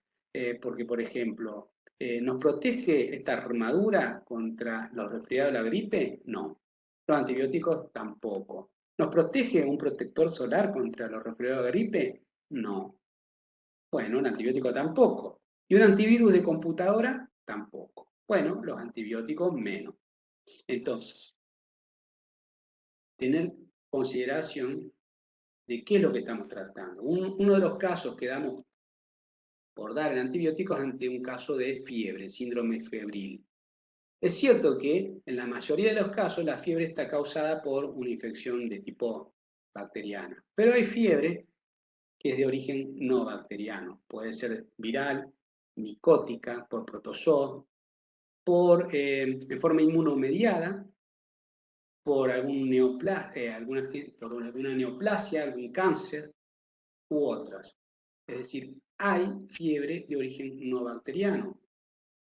S2: porque, por ejemplo, ¿nos protege esta armadura contra los resfriados de la gripe? No. Los antibióticos tampoco. ¿Nos protege un protector solar contra los resfriados de gripe? No. Bueno, un antibiótico tampoco. ¿Y un antivirus de computadora? Tampoco. Bueno, los antibióticos menos. Entonces, tener consideración de qué es lo que estamos tratando. Uno de los casos que damos por dar el antibiótico es ante un caso de fiebre, síndrome febril. Es cierto que en la mayoría de los casos la fiebre está causada por una infección de tipo bacteriana, pero hay fiebre que es de origen no bacteriano. Puede ser viral, micótica, por protozoo, en forma inmunomediada, por alguna neoplasia, algún cáncer u otras. Es decir, hay fiebre de origen no bacteriano.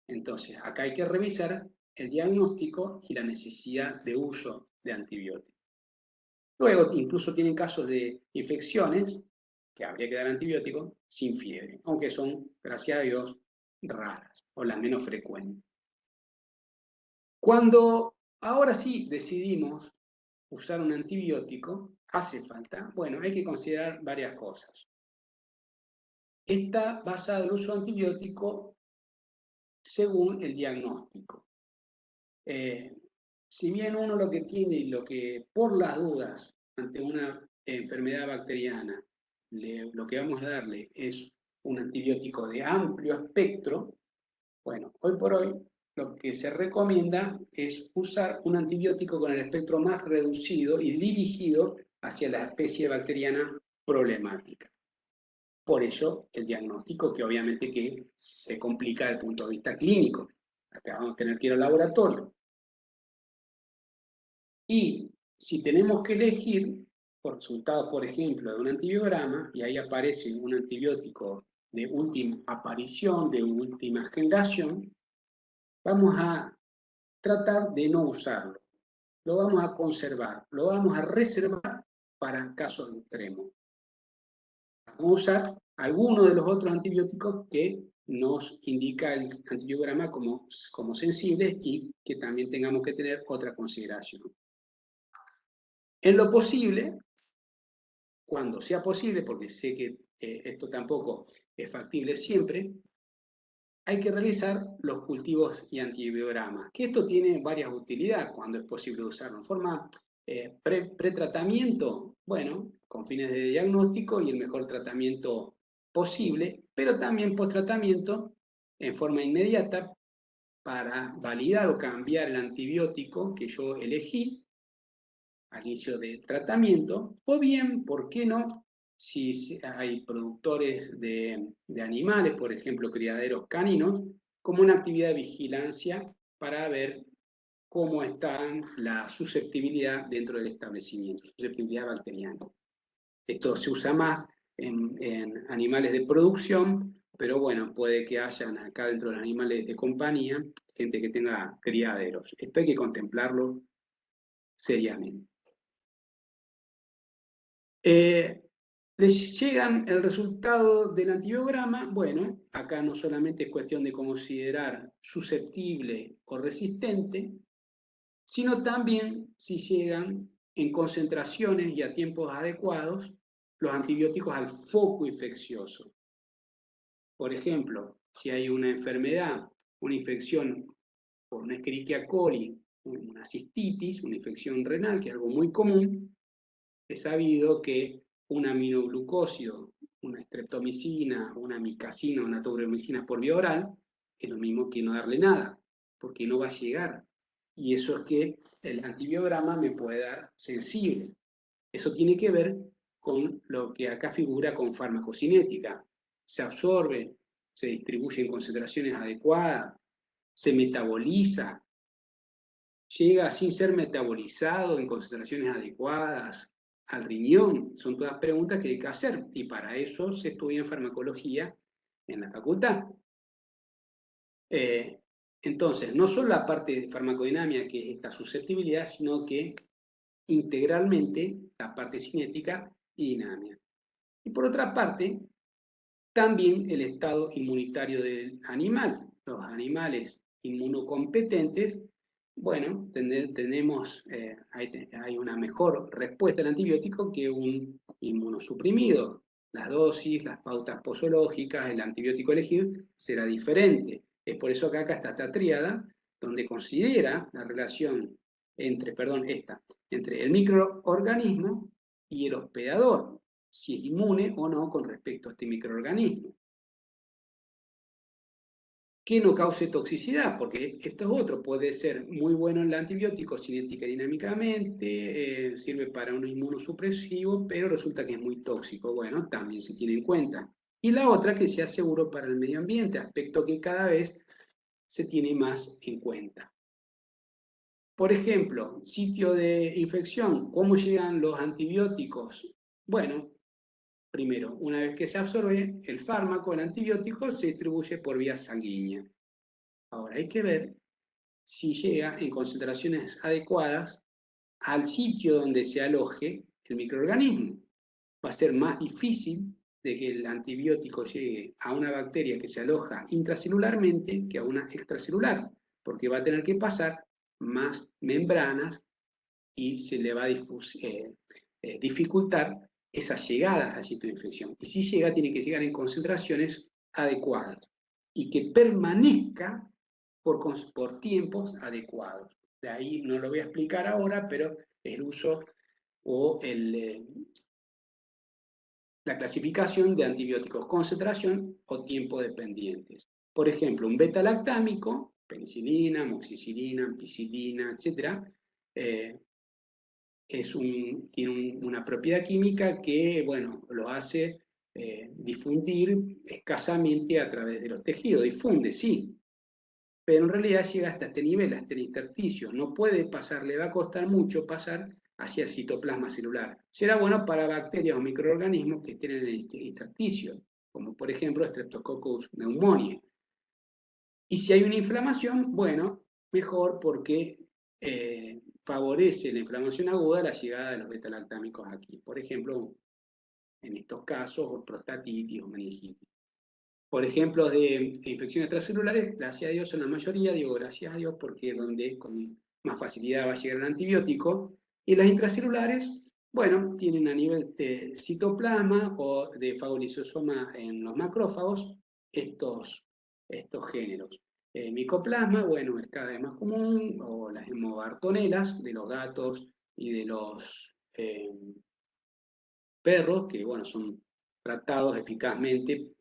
S2: Entonces, acá hay que revisar el diagnóstico y la necesidad de uso de antibióticos. Luego, incluso tienen casos de infecciones que habría que dar antibióticos sin fiebre, aunque son, gracias a Dios, raras o las menos frecuentes. Cuando ahora sí decidimos usar un antibiótico, hace falta, bueno, hay que considerar varias cosas. Está basado el uso antibiótico según el diagnóstico. Si bien uno lo que tiene y lo que por las dudas ante una enfermedad bacteriana, lo que vamos a darle es un antibiótico de amplio espectro, bueno, hoy por hoy lo que se recomienda es usar un antibiótico con el espectro más reducido y dirigido hacia la especie bacteriana problemática. Por eso el diagnóstico, que obviamente que se complica desde el punto de vista clínico. Acá vamos a tener que ir al laboratorio. Y si tenemos que elegir por resultados, por ejemplo, de un antibiograma, y ahí aparece un antibiótico de última aparición, de última generación, vamos a tratar de no usarlo. Lo vamos a conservar, lo vamos a reservar para casos extremos. Vamos a usar algunos de los otros antibióticos que nos indica el antibiograma como sensibles y que también tengamos que tener otra consideración. En lo posible, cuando sea posible, porque sé que esto tampoco es factible siempre, hay que realizar los cultivos y antibiogramas, que esto tiene varias utilidades cuando es posible usarlo. En forma pretratamiento, bueno, con fines de diagnóstico y el mejor tratamiento posible, pero también post-tratamiento en forma inmediata para validar o cambiar el antibiótico que yo elegí al inicio del tratamiento, o bien, ¿por qué no? Si hay productores de animales, por ejemplo, criaderos caninos, como una actividad de vigilancia para ver cómo está la susceptibilidad dentro del establecimiento, susceptibilidad bacteriana. Esto se usa más en animales de producción, pero bueno, puede que hayan acá dentro de los animales de compañía gente que tenga criaderos. Esto hay que contemplarlo seriamente. Les llegan el resultado del antibiograma, bueno, acá no solamente es cuestión de considerar susceptible o resistente, sino también si llegan en concentraciones y a tiempos adecuados los antibióticos al foco infeccioso. Por ejemplo, si hay una enfermedad, una infección por una Escherichia coli, una cistitis, una infección renal, que es algo muy común, es sabido que un aminoglucósido, una streptomicina, una micacina, una taubromicina por vía oral, es lo mismo que no darle nada, porque no va a llegar. Y eso es que el antibiograma me puede dar sensible. Eso tiene que ver con lo que acá figura con farmacocinética. Se absorbe, se distribuye en concentraciones adecuadas, se metaboliza, llega sin ser metabolizado en concentraciones adecuadas al riñón. Son todas preguntas que hay que hacer y para eso se estudia en farmacología en la facultad. Entonces, no solo la parte de farmacodinámica, que es esta susceptibilidad, sino que integralmente la parte cinética y dinámica. Y por otra parte, también el estado inmunitario del animal. Los animales inmunocompetentes, bueno, tenemos, hay una mejor respuesta al antibiótico que un inmunosuprimido. Las dosis, las pautas posológicas, el antibiótico elegido será diferente. Es por eso que acá está esta tríada, donde considera la relación entre, entre el microorganismo y el hospedador, si es inmune o no con respecto a este microorganismo. Que no cause toxicidad, porque esto es otro, puede ser muy bueno el antibiótico cinética y dinámicamente, sirve para un inmunosupresivo, pero resulta que es muy tóxico. Bueno, también se tiene en cuenta. Y la otra, que sea seguro para el medio ambiente, aspecto que cada vez se tiene más en cuenta. Por ejemplo, sitio de infección, ¿cómo llegan los antibióticos? Bueno, primero, una vez que se absorbe el fármaco, el antibiótico se distribuye por vía sanguínea. Ahora hay que ver si llega en concentraciones adecuadas al sitio donde se aloje el microorganismo. Va a ser más difícil de que el antibiótico llegue a una bacteria que se aloja intracelularmente que a una extracelular, porque va a tener que pasar más membranas y se le va a dificultar esa llegada al sitio de infección. Y si llega, tiene que llegar en concentraciones adecuadas y que permanezca por tiempos adecuados. De ahí no lo voy a explicar ahora, pero el uso o la clasificación de antibióticos, concentración o tiempo dependientes. Por ejemplo, un beta-lactámico, penicilina, amoxicilina, ampicilina, etc., tiene una propiedad química que, bueno, lo hace difundir escasamente a través de los tejidos. Difunde, sí, pero en realidad llega hasta este nivel, hasta el intersticio. No puede pasar, le va a costar mucho pasar hacia el citoplasma celular. Será bueno para bacterias o microorganismos que estén en el intersticio, como por ejemplo Streptococcus pneumoniae. Y si hay una inflamación, bueno, mejor porque favorece la inflamación aguda la llegada de los beta-lactámicos aquí. Por ejemplo, en estos casos, prostatitis o meningitis. Por ejemplo, de infecciones extracelulares, gracias a Dios son la mayoría, digo gracias a Dios porque es donde con más facilidad va a llegar el antibiótico. Y las intracelulares, bueno, tienen a nivel de citoplasma o de fagolisosoma en los macrófagos estos géneros. Micoplasma, bueno, es cada vez más común, o las hemobartonelas de los gatos y de los perros, que bueno, son tratados eficazmente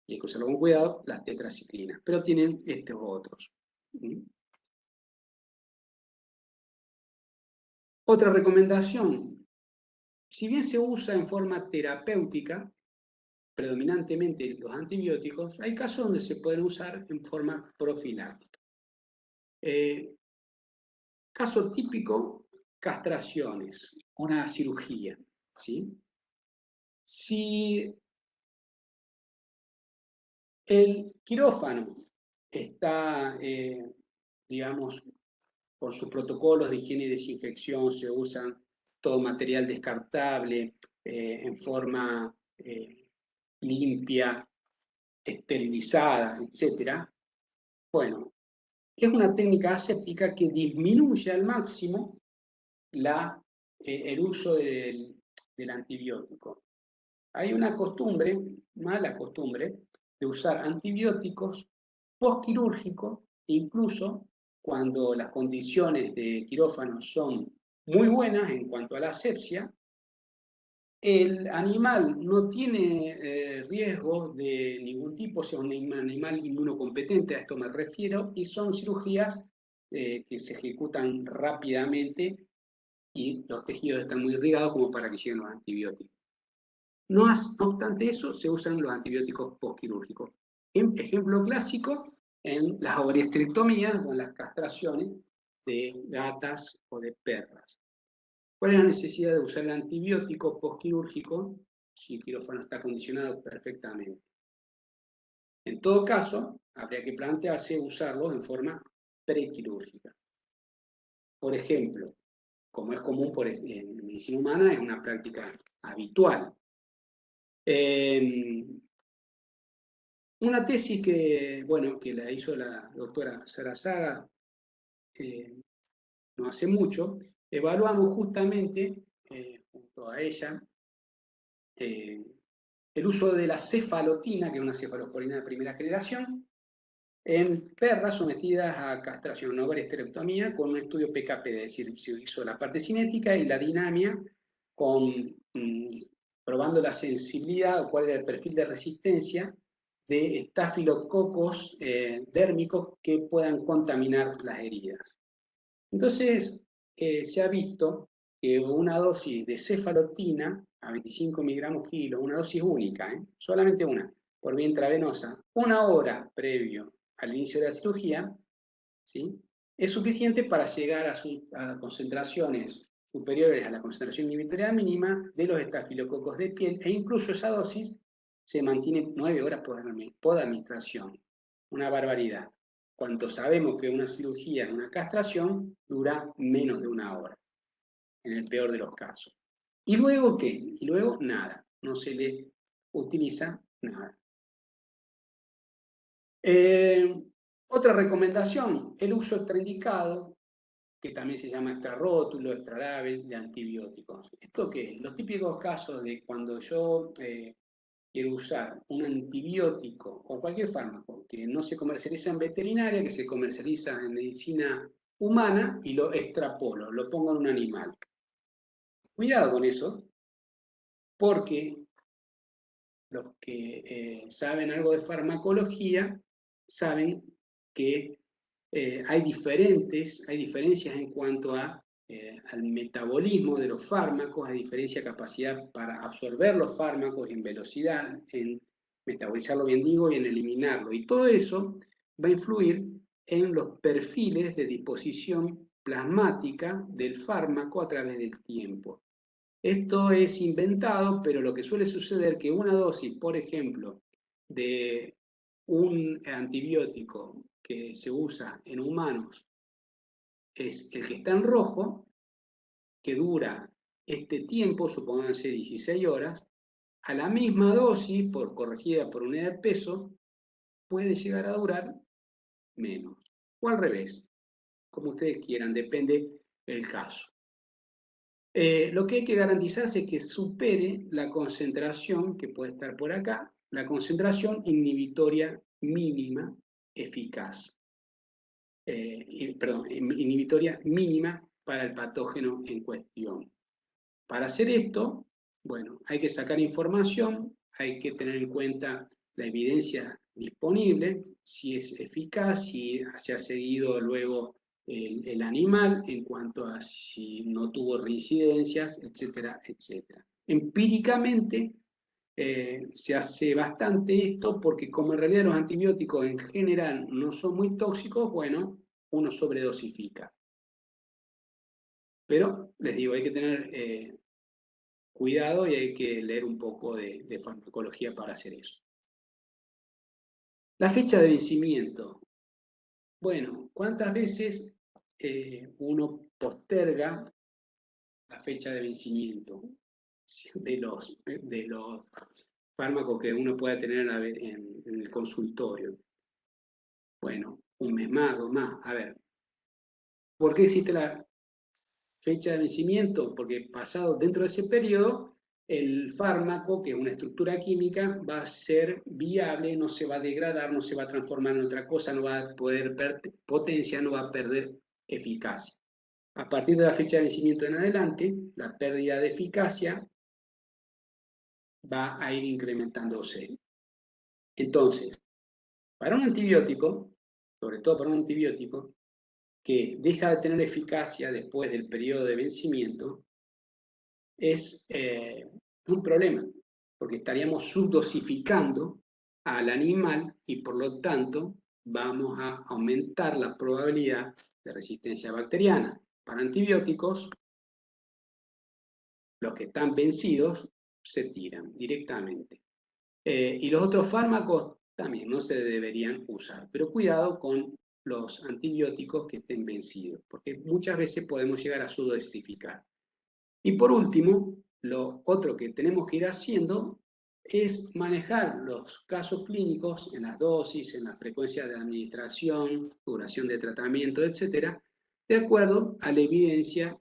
S2: y hay que usarlo con cuidado, las tetraciclinas, pero tienen estos otros. Otra recomendación, si bien se usa en forma terapéutica, predominantemente los antibióticos, hay casos donde se pueden usar en forma profiláctica. Caso típico, castraciones, una cirugía, ¿sí? Si el quirófano está, digamos, por sus protocolos de higiene y desinfección, se usan todo material descartable en forma limpia, esterilizada, etc. Bueno, es una técnica aséptica que disminuye al máximo el uso del antibiótico. Hay una costumbre, mala costumbre, de usar antibióticos postquirúrgicos, incluso cuando las condiciones de quirófano son muy buenas en cuanto a la asepsia, el animal no tiene riesgo de ningún tipo, sea un animal inmunocompetente, a esto me refiero, y son cirugías que se ejecutan rápidamente y los tejidos están muy irrigados como para que lleguen los antibióticos. No obstante eso, se usan los antibióticos postquirúrgicos. Ejemplo clásico en las ovarioesterectomías o en las castraciones de gatas o de perras. ¿Cuál es la necesidad de usar el antibiótico postquirúrgico si el quirófano está acondicionado perfectamente? En todo caso, habría que plantearse usarlos en forma prequirúrgica. Por ejemplo, como es común en medicina humana, es una práctica habitual. Una tesis que, bueno, que la hizo la doctora Sara Saga no hace mucho, evaluamos justamente, junto a ella, el uso de la cefalotina, que es una cefalosporina de primera generación, en perras sometidas a castración, no esterectomía, con un estudio PKP, es decir, se hizo la parte cinética y la dinamia, probando la sensibilidad o cuál era el perfil de resistencia de estafilococos dérmicos que puedan contaminar las heridas. Entonces, se ha visto que una dosis de cefalotina a 25 miligramos kilo, una dosis única, solamente una, por vía intravenosa, 1 hora previo al inicio de la cirugía, ¿sí? Es suficiente para llegar a concentraciones superiores a la concentración inhibitoria mínima de los estafilococos de piel, e incluso esa dosis se mantiene 9 horas por administración. Una barbaridad. Cuando sabemos que una cirugía, una castración, dura menos de 1 hora, en el peor de los casos. ¿Y luego qué? Y luego nada, no se le utiliza nada. Otra recomendación, el uso extraindicado, que también se llama extrarrótulo, extralabel, de antibióticos. ¿Esto qué es? Los típicos casos de cuando yo quiero usar un antibiótico o cualquier fármaco que no se comercializa en veterinaria, que se comercializa en medicina humana, y lo extrapolo, lo pongo en un animal. Cuidado con eso, porque los que saben algo de farmacología saben que hay diferencias en cuanto al metabolismo de los fármacos, hay diferencia de capacidad para absorber los fármacos en velocidad, en metabolizarlo bien digo, y en eliminarlo. Y todo eso va a influir en los perfiles de disposición plasmática del fármaco a través del tiempo. Esto es inventado, pero lo que suele suceder es que una dosis, por ejemplo, de un antibiótico que se usa en humanos es el que está en rojo, que dura este tiempo, supónganse 16 horas, a la misma dosis, corregida por unidad de peso, puede llegar a durar menos. O al revés, como ustedes quieran, depende del caso. Lo que hay que garantizarse es que supere la concentración, que puede estar por acá, la concentración inhibitoria mínima eficaz. Inhibitoria mínima para el patógeno en cuestión. Para hacer esto, bueno, hay que sacar información, hay que tener en cuenta la evidencia disponible, si es eficaz, si se ha seguido luego el animal en cuanto a si no tuvo reincidencias, etcétera, etcétera. Empíricamente se hace bastante esto porque como en realidad los antibióticos en general no son muy tóxicos, bueno, uno sobredosifica. Pero les digo, hay que tener cuidado y hay que leer un poco de farmacología para hacer eso. La fecha de vencimiento. Bueno, ¿cuántas veces uno posterga la fecha de vencimiento de los fármacos que uno pueda tener en el consultorio? Bueno, 1 mes más, 2 más. A ver, ¿por qué existe la fecha de vencimiento? Porque pasado dentro de ese periodo, el fármaco, que es una estructura química, va a ser viable, no se va a degradar, no se va a transformar en otra cosa, no va a poder perder potencia, no va a perder eficacia. A partir de la fecha de vencimiento en adelante, la pérdida de eficacia va a ir incrementándose. Entonces, para un antibiótico, sobre todo para un antibiótico, que deja de tener eficacia después del periodo de vencimiento, es un problema, porque estaríamos subdosificando al animal y por lo tanto vamos a aumentar la probabilidad de resistencia bacteriana. Para antibióticos, los que están vencidos se tiran directamente. Y los otros fármacos también no se deberían usar. Pero cuidado con los antibióticos que estén vencidos, porque muchas veces podemos llegar a sudosificar. Y por último, lo otro que tenemos que ir haciendo es manejar los casos clínicos en las dosis, en la frecuencia de administración, duración de tratamiento, etcétera, de acuerdo a la evidencia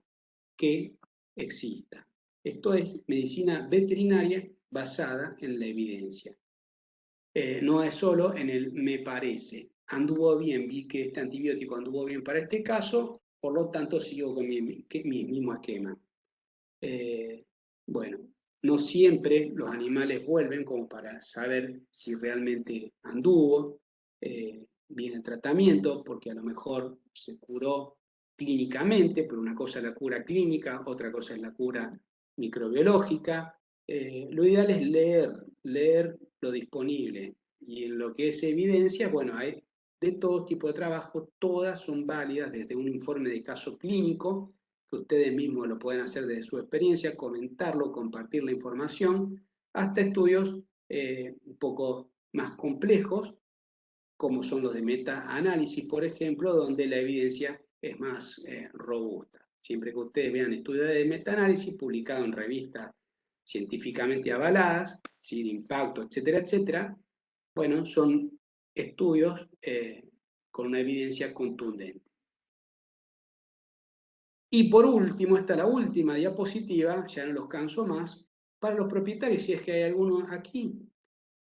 S2: que exista. Esto es medicina veterinaria basada en la evidencia. No es solo en el me parece. Anduvo bien, vi que este antibiótico anduvo bien para este caso, por lo tanto sigo con mi mismo esquema. Bueno, no siempre los animales vuelven como para saber si realmente anduvo bien el tratamiento, porque a lo mejor se curó clínicamente, pero una cosa es la cura clínica, otra cosa es la cura microbiológica. Lo ideal es leer lo disponible, y en lo que es evidencia, bueno, hay de todo tipo de trabajo, todas son válidas, desde un informe de caso clínico, que ustedes mismos lo pueden hacer desde su experiencia, comentarlo, compartir la información, hasta estudios un poco más complejos, como son los de meta-análisis, por ejemplo, donde la evidencia es más robusta. Siempre que ustedes vean estudios de meta-análisis publicados en revistas científicamente avaladas, sin impacto, etcétera, etcétera, bueno, son estudios con una evidencia contundente. Y por último, está la última diapositiva, ya no los canso más, para los propietarios, si es que hay algunos aquí.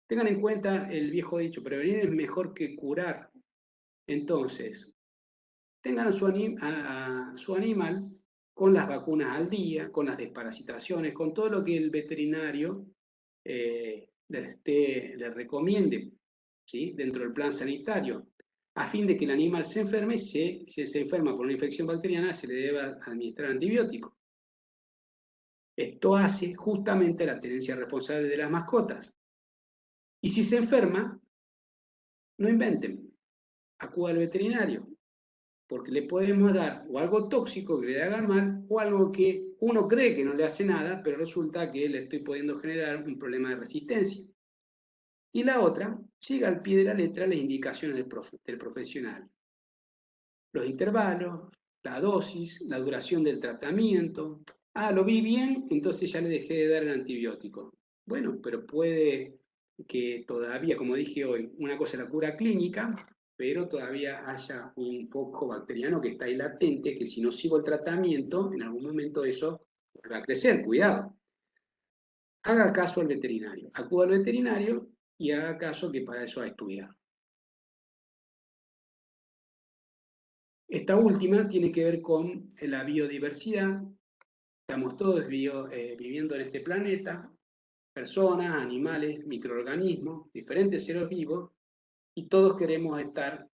S2: Tengan en cuenta el viejo dicho, prevenir es mejor que curar. Entonces, tengan a su animal con las vacunas al día, con las desparasitaciones, con todo lo que el veterinario le recomiende, ¿sí? Dentro del plan sanitario, a fin de que el animal se enferme. Si se enferma por una infección bacteriana, se le debe administrar antibiótico. Esto hace justamente la tenencia responsable de las mascotas. Y si se enferma, no inventen, acuda al veterinario, porque le podemos dar o algo tóxico que le haga mal, o algo que uno cree que no le hace nada, pero resulta que le estoy pudiendo generar un problema de resistencia. Y la otra, siga al pie de la letra las indicaciones del profesional. Los intervalos, la dosis, la duración del tratamiento. Ah, lo vi bien, entonces ya le dejé de dar el antibiótico. Bueno, pero puede que todavía, como dije hoy, una cosa es la cura clínica, pero todavía haya un foco bacteriano que está ahí latente, que si no sigo el tratamiento, en algún momento eso va a crecer. Cuidado. Haga caso al veterinario, acuda al veterinario y haga caso, que para eso ha estudiado. Esta última tiene que ver con la biodiversidad. Estamos todos viviendo en este planeta, personas, animales, microorganismos, diferentes seres vivos, y todos queremos estar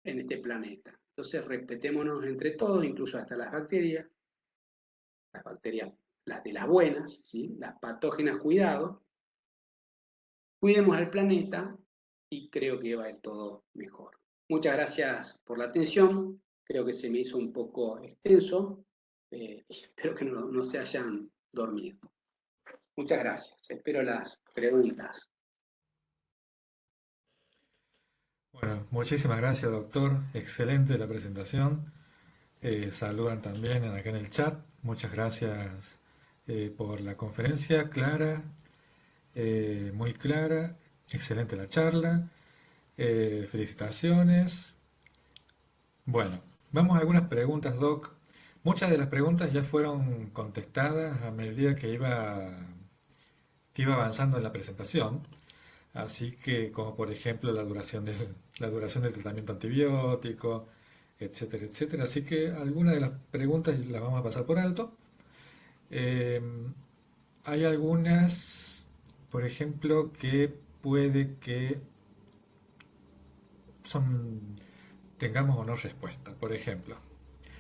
S2: en este planeta. Entonces respetémonos entre todos, incluso hasta las bacterias, las de las buenas, ¿sí? Las patógenas, cuidado. Cuidemos al planeta y creo que va a ir todo mejor. Muchas gracias por la atención. Creo que se me hizo un poco extenso. Espero que no se hayan dormido. Muchas gracias. Espero las preguntas.
S1: Bueno, muchísimas gracias, doctor. Excelente la presentación. Saludan también acá en el chat. Muchas gracias por la conferencia, clara, muy clara. Excelente la charla. Felicitaciones. Bueno, vamos a algunas preguntas, Doc. Muchas de las preguntas ya fueron contestadas a medida que iba avanzando en la presentación. Así que, como por ejemplo la duración del tratamiento antibiótico, etcétera, etcétera. Así que algunas de las preguntas las vamos a pasar por alto. Eh, Hay algunas, por ejemplo, que puede que son, tengamos o no respuesta. Por ejemplo,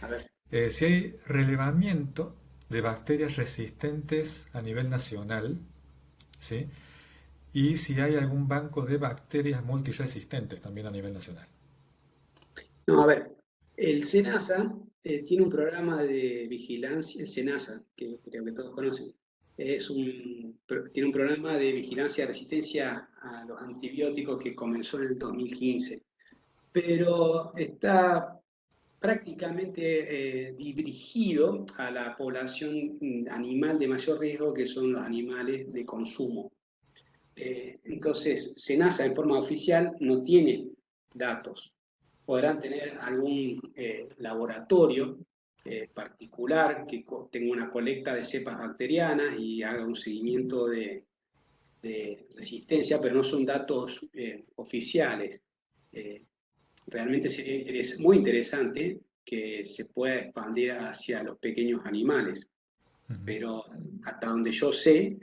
S2: A ver.
S1: si hay relevamiento de bacterias resistentes a nivel nacional, ¿sí? Y si hay algún banco de bacterias multiresistentes también a nivel nacional.
S2: No, a ver. El SENASA tiene un programa de vigilancia, el SENASA, que creo que todos conocen, tiene un programa de vigilancia y resistencia a los antibióticos que comenzó en el 2015, pero está prácticamente dirigido a la población animal de mayor riesgo, que son los animales de consumo. Entonces, SENASA en forma oficial no tiene datos. Podrán tener algún laboratorio particular que tenga una colecta de cepas bacterianas y haga un seguimiento de resistencia, pero no son datos oficiales. Eh, Realmente sería muy interesante que se pueda expandir hacia los pequeños animales,
S1: Ujú.
S2: pero hasta donde yo sé,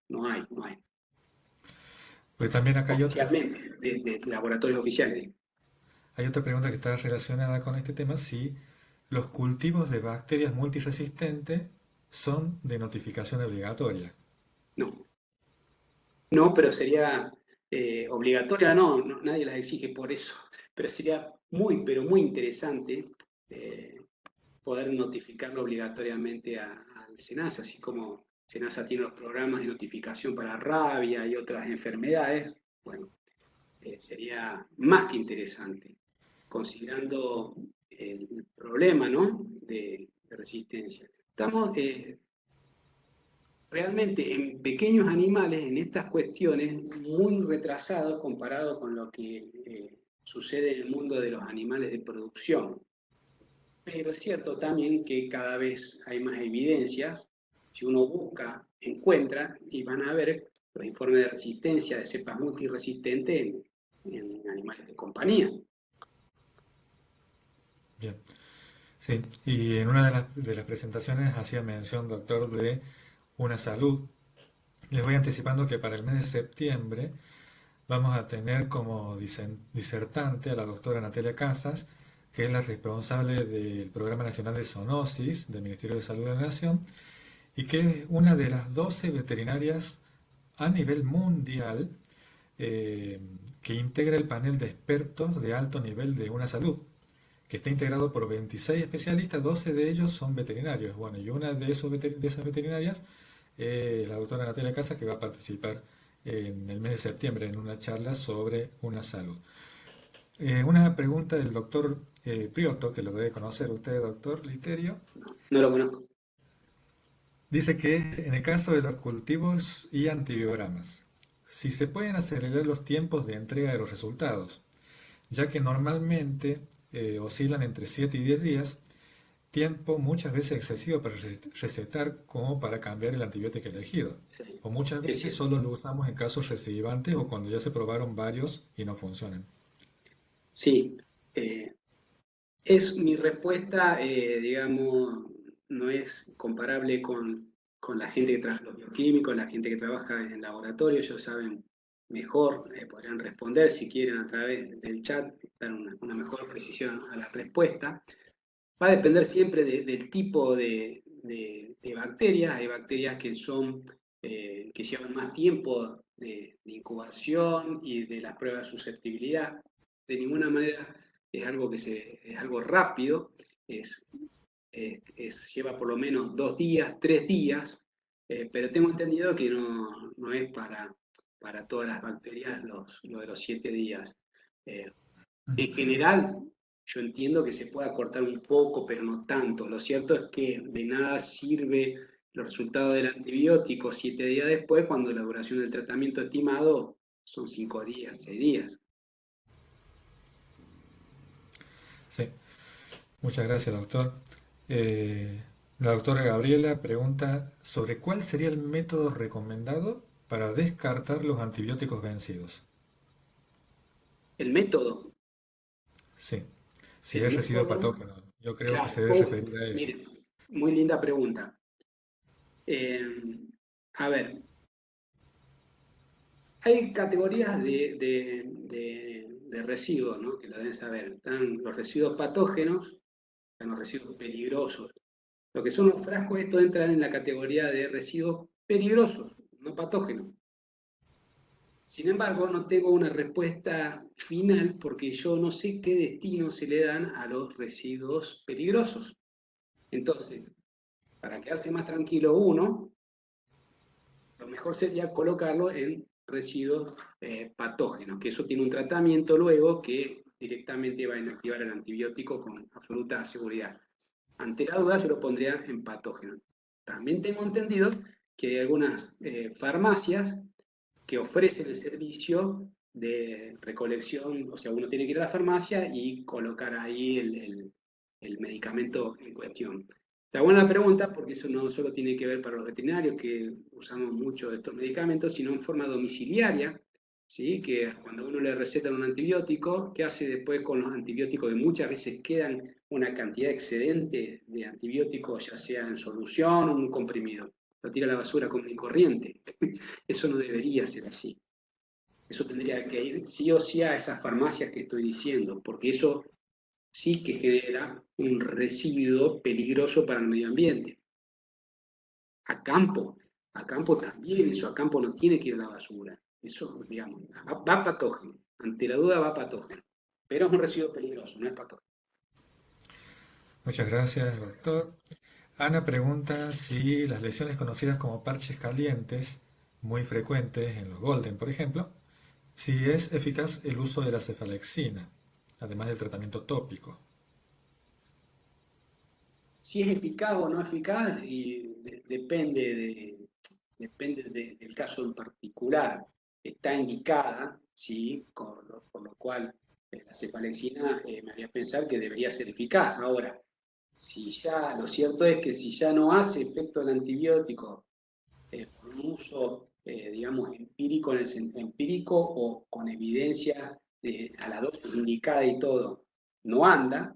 S2: no hay.
S1: Pues también acá
S2: Oficialmente, de laboratorios oficiales.
S1: hay otra pregunta que está relacionada con este tema, si los cultivos de bacterias multiresistentes son de notificación obligatoria.
S2: No, no, pero sería obligatoria, no, nadie las exige por eso, pero sería muy, pero muy interesante eh, poder notificarlo obligatoriamente al SENASA, así como SENASA tiene los programas de notificación para rabia y otras enfermedades. Bueno, sería más que interesante, considerando el problema, ¿no?, de resistencia. Estamos realmente en pequeños animales, en estas cuestiones, muy retrasados comparado con lo que sucede en el mundo de los animales de producción. Pero es cierto también que cada vez hay más evidencias. Si uno busca, encuentra y van a ver los informes de resistencia de cepas multiresistentes en animales de compañía.
S1: Bien. Sí, y en una de las presentaciones hacía mención, doctor, de una salud. Les voy anticipando que para el mes de septiembre vamos a tener como disertante a la doctora Natalia Casas, que es la responsable del Programa Nacional de Zoonosis del Ministerio de Salud de la Nación, y que es una de las 12 veterinarias a nivel mundial eh, que integra el panel de expertos de alto nivel de una salud, que está integrado por 26 especialistas, 12 de ellos son veterinarios. Bueno, y una de de esas veterinarias, la doctora Natalia Casas, que va a participar en el mes de septiembre en una charla sobre una salud. Una pregunta del doctor Prioto, que lo debe conocer usted, doctor Literio.
S2: No lo conozco.
S1: Dice que en el caso de los cultivos y antibiogramas, si se pueden acelerar los tiempos de entrega de los resultados, ya que normalmente oscilan entre 7 y 10 días, tiempo muchas veces excesivo para recetar como para cambiar el antibiótico elegido.
S2: Sí,
S1: O muchas
S2: es
S1: veces
S2: cierto.
S1: solo lo usamos en casos recidivantes o cuando ya se probaron varios y no funcionan.
S2: Sí, eh, es mi respuesta, digamos, no es comparable con la gente que trabaja, los bioquímicos, la gente que trabaja en laboratorio, ellos saben mejor, podrían responder si quieren a través del chat, dar una mejor precisión a la respuesta. Va a depender siempre del tipo de bacterias. Hay bacterias que que llevan más tiempo de incubación y de las pruebas de susceptibilidad. De ninguna manera es algo es algo rápido, es, lleva por lo menos 2 días, 3 días, pero tengo entendido que no es para todas las bacterias lo de los 7 días. Eh, en general, yo entiendo que se pueda cortar un poco, pero no tanto. Lo cierto es que de nada sirve los resultados del antibiótico 7 días después, cuando la duración del tratamiento estimado son 5 días, 6 días.
S1: Sí, muchas gracias, doctor. La doctora Gabriela pregunta sobre cuál sería el método recomendado para descartar los antibióticos vencidos.
S2: El método,
S1: Sí, si
S2: el
S1: es residuo
S2: método,
S1: patógeno. Yo creo que se
S2: claro,
S1: debe referir a eso.
S2: mire, muy linda pregunta. A ver, hay categorías de residuos, ¿no?, que lo deben saber. Están los residuos patógenos, están los residuos peligrosos. Lo que son los frascos, estos entran en la categoría de residuos peligrosos, no patógenos. Sin embargo, no tengo una respuesta final porque yo no sé qué destino se le dan a los residuos peligrosos. Entonces, para quedarse más tranquilo uno, lo mejor sería colocarlo en residuos patógenos, que eso tiene un tratamiento luego que directamente va a inactivar el antibiótico con absoluta seguridad. Ante la duda yo lo pondría en patógeno. También tengo entendido que hay algunas farmacias que ofrecen el servicio de recolección, o sea, uno tiene que ir a la farmacia y colocar ahí el medicamento en cuestión. Está buena la pregunta porque eso no solo tiene que ver para los veterinarios, que usamos mucho de estos medicamentos, sino en forma domiciliaria, ¿sí? Que cuando uno le receta un antibiótico, ¿qué hace después con los antibióticos? Que muchas veces quedan una cantidad excedente de antibióticos, ya sea en solución o en un comprimido. Lo tira a la basura común y corriente. Eso no debería ser así. Eso tendría que ir sí o sí a esas farmacias que estoy diciendo, porque eso sí que genera un residuo peligroso para el medio ambiente. A campo también, eso a campo no tiene que ir a la basura. Eso, digamos, va patógeno. Ante la duda va patógeno. Pero es un residuo peligroso, no es patógeno.
S1: Muchas gracias, doctor. Ana pregunta si las lesiones conocidas como parches calientes, muy frecuentes en los Golden, por ejemplo, si es eficaz el uso de la cefalexina, además del tratamiento tópico.
S2: Si es eficaz o no eficaz, y del caso en particular. Está indicada, ¿sí? Por lo cual la cefalexina me haría pensar que debería ser eficaz. Ahora, si ya, lo cierto es que si ya no hace efecto el antibiótico por un uso, digamos, empírico, empírico o con evidencia a la dosis indicada y todo, no anda,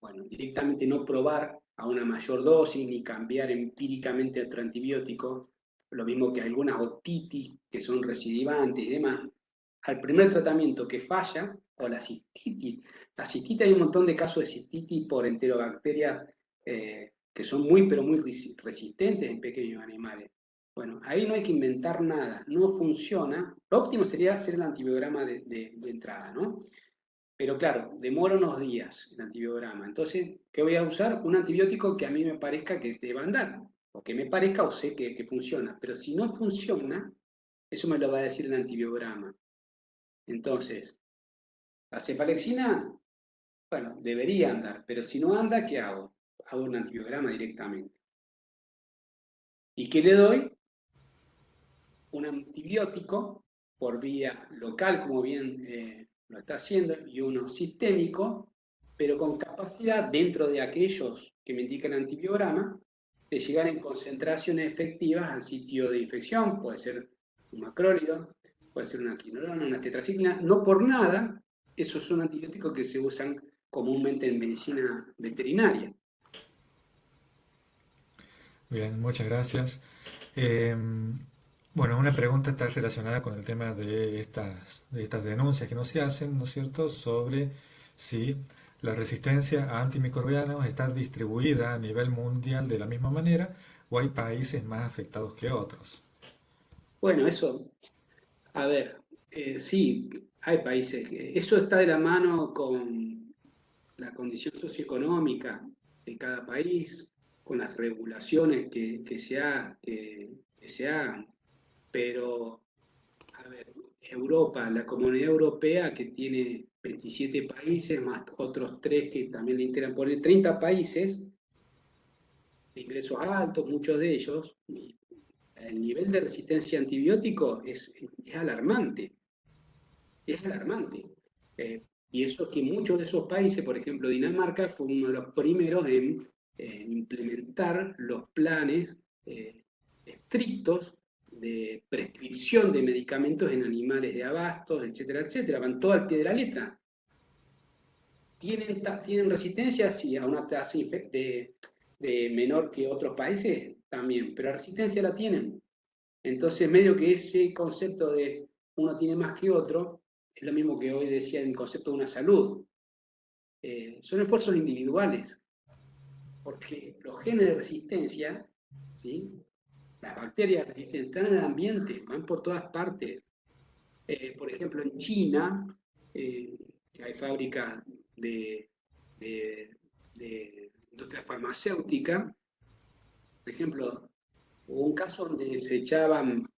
S2: bueno, directamente no probar a una mayor dosis ni cambiar empíricamente otro antibiótico, lo mismo que algunas otitis que son recidivantes y demás, al primer tratamiento que falla, o la cistitis hay un montón de casos de cistitis por enterobacterias que son muy, pero muy resistentes en pequeños animales. Bueno, ahí no hay que inventar nada, no funciona. Lo óptimo sería hacer el antibiograma de entrada, ¿no? Pero claro, demora unos días el antibiograma. Entonces, ¿qué voy a usar? Un antibiótico que a mí me parezca que deba andar, o que me parezca o sé que funciona. Pero si no funciona, eso me lo va a decir el antibiograma. Entonces, la cefalexina, bueno, debería andar, pero si no anda, ¿qué hago? Hago un antibiograma directamente. ¿Y qué le doy? Un antibiótico por vía local, como bien lo está haciendo, y uno sistémico, pero con capacidad dentro de aquellos que me indica el antibiograma, de llegar en concentraciones efectivas al sitio de infección, puede ser un macrólido, puede ser una quinolona, una tetraciclina, no por nada, esos son antibióticos que se usan comúnmente en medicina veterinaria.
S1: Bien, muchas gracias. Bueno, una pregunta está relacionada con el tema de estas denuncias que nos se hacen, ¿no es cierto?, sobre si la resistencia a antimicrobianos está distribuida a nivel mundial de la misma manera o hay países más afectados que otros.
S2: Bueno, eso, a ver, sí, hay países eso está de la mano con la condición socioeconómica de cada país, con las regulaciones que se hagan. Pero, a ver, Europa, la Comunidad Europea que tiene 27 países, más otros tres que también le integran, por 30 países de ingresos altos, muchos de ellos, y el nivel de resistencia a antibióticos es alarmante, es alarmante. Y eso que muchos de esos países, por ejemplo Dinamarca, fue uno de los primeros en implementar los planes estrictos de prescripción de medicamentos en animales de abastos, etcétera, etcétera. Van todo al pie de la letra. ¿Tienen resistencia? Sí, a una tasa de menor que otros países también, pero la resistencia la tienen. Entonces, medio que ese concepto de uno tiene más que otro, es lo mismo que hoy decía en el concepto de una salud. Son esfuerzos individuales, porque los genes de resistencia, ¿sí? Las bacterias resistentes están en el ambiente, van por todas partes. Por ejemplo, en China, que hay fábricas de, de industria farmacéutica, por ejemplo, Hubo un caso donde se echaban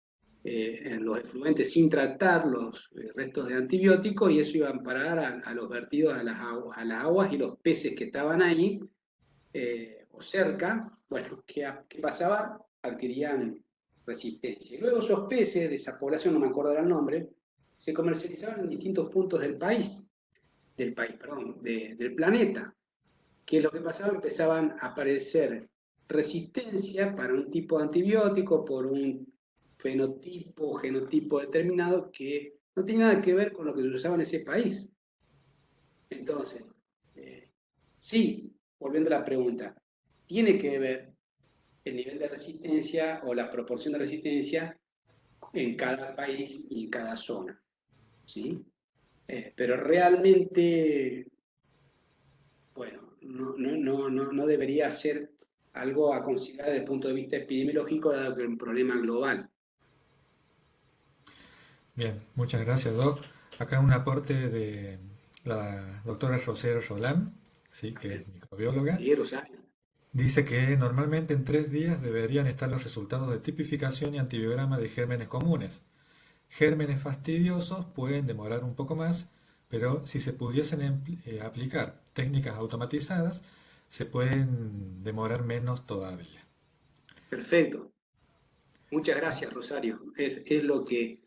S2: en los efluentes sin tratar los restos de antibióticos y eso iba a parar a los vertidos a las aguas y los peces que estaban ahí o cerca, bueno, ¿qué pasaba? Adquirían resistencia. Y luego esos peces de esa población, no me acuerdo el nombre, se comercializaban en distintos puntos perdón, del planeta. ¿Qué es lo que pasaba? Empezaban a aparecer resistencia para un tipo de antibiótico por un fenotipo o genotipo determinado que no tiene nada que ver con lo que se usaba en ese país. Entonces, eh, sí, volviendo a la pregunta, tiene que ver el nivel de resistencia o la proporción de resistencia en cada país y en cada zona, ¿sí? Pero realmente, bueno, no debería ser algo a considerar desde el punto de vista epidemiológico, dado que es un problema global.
S1: Bien, muchas gracias, Doc. Acá un aporte de la doctora Rosero Solán, sí,
S2: A
S1: que
S2: ver,
S1: es microbióloga.
S2: sí, Rosario.
S1: Dice que normalmente en 3 días deberían estar los resultados de tipificación y antibiograma de gérmenes comunes. Gérmenes fastidiosos pueden demorar un poco más, pero si se pudiesen aplicar técnicas automatizadas, se pueden demorar menos todavía.
S2: Perfecto. Muchas gracias, Rosario. Es lo que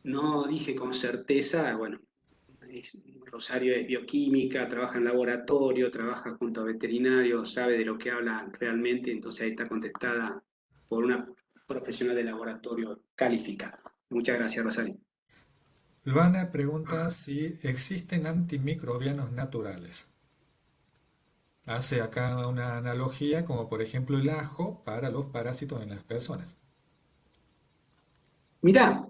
S2: no dije con certeza. Bueno, Rosario es bioquímica, trabaja en laboratorio, trabaja junto a veterinarios, sabe de lo que habla realmente, entonces ahí está contestada por una profesional de laboratorio calificada. Muchas gracias, Rosario.
S1: Luana pregunta si existen antimicrobianos naturales. Hace acá una analogía como por ejemplo el ajo para los parásitos en las personas.
S2: Mirá,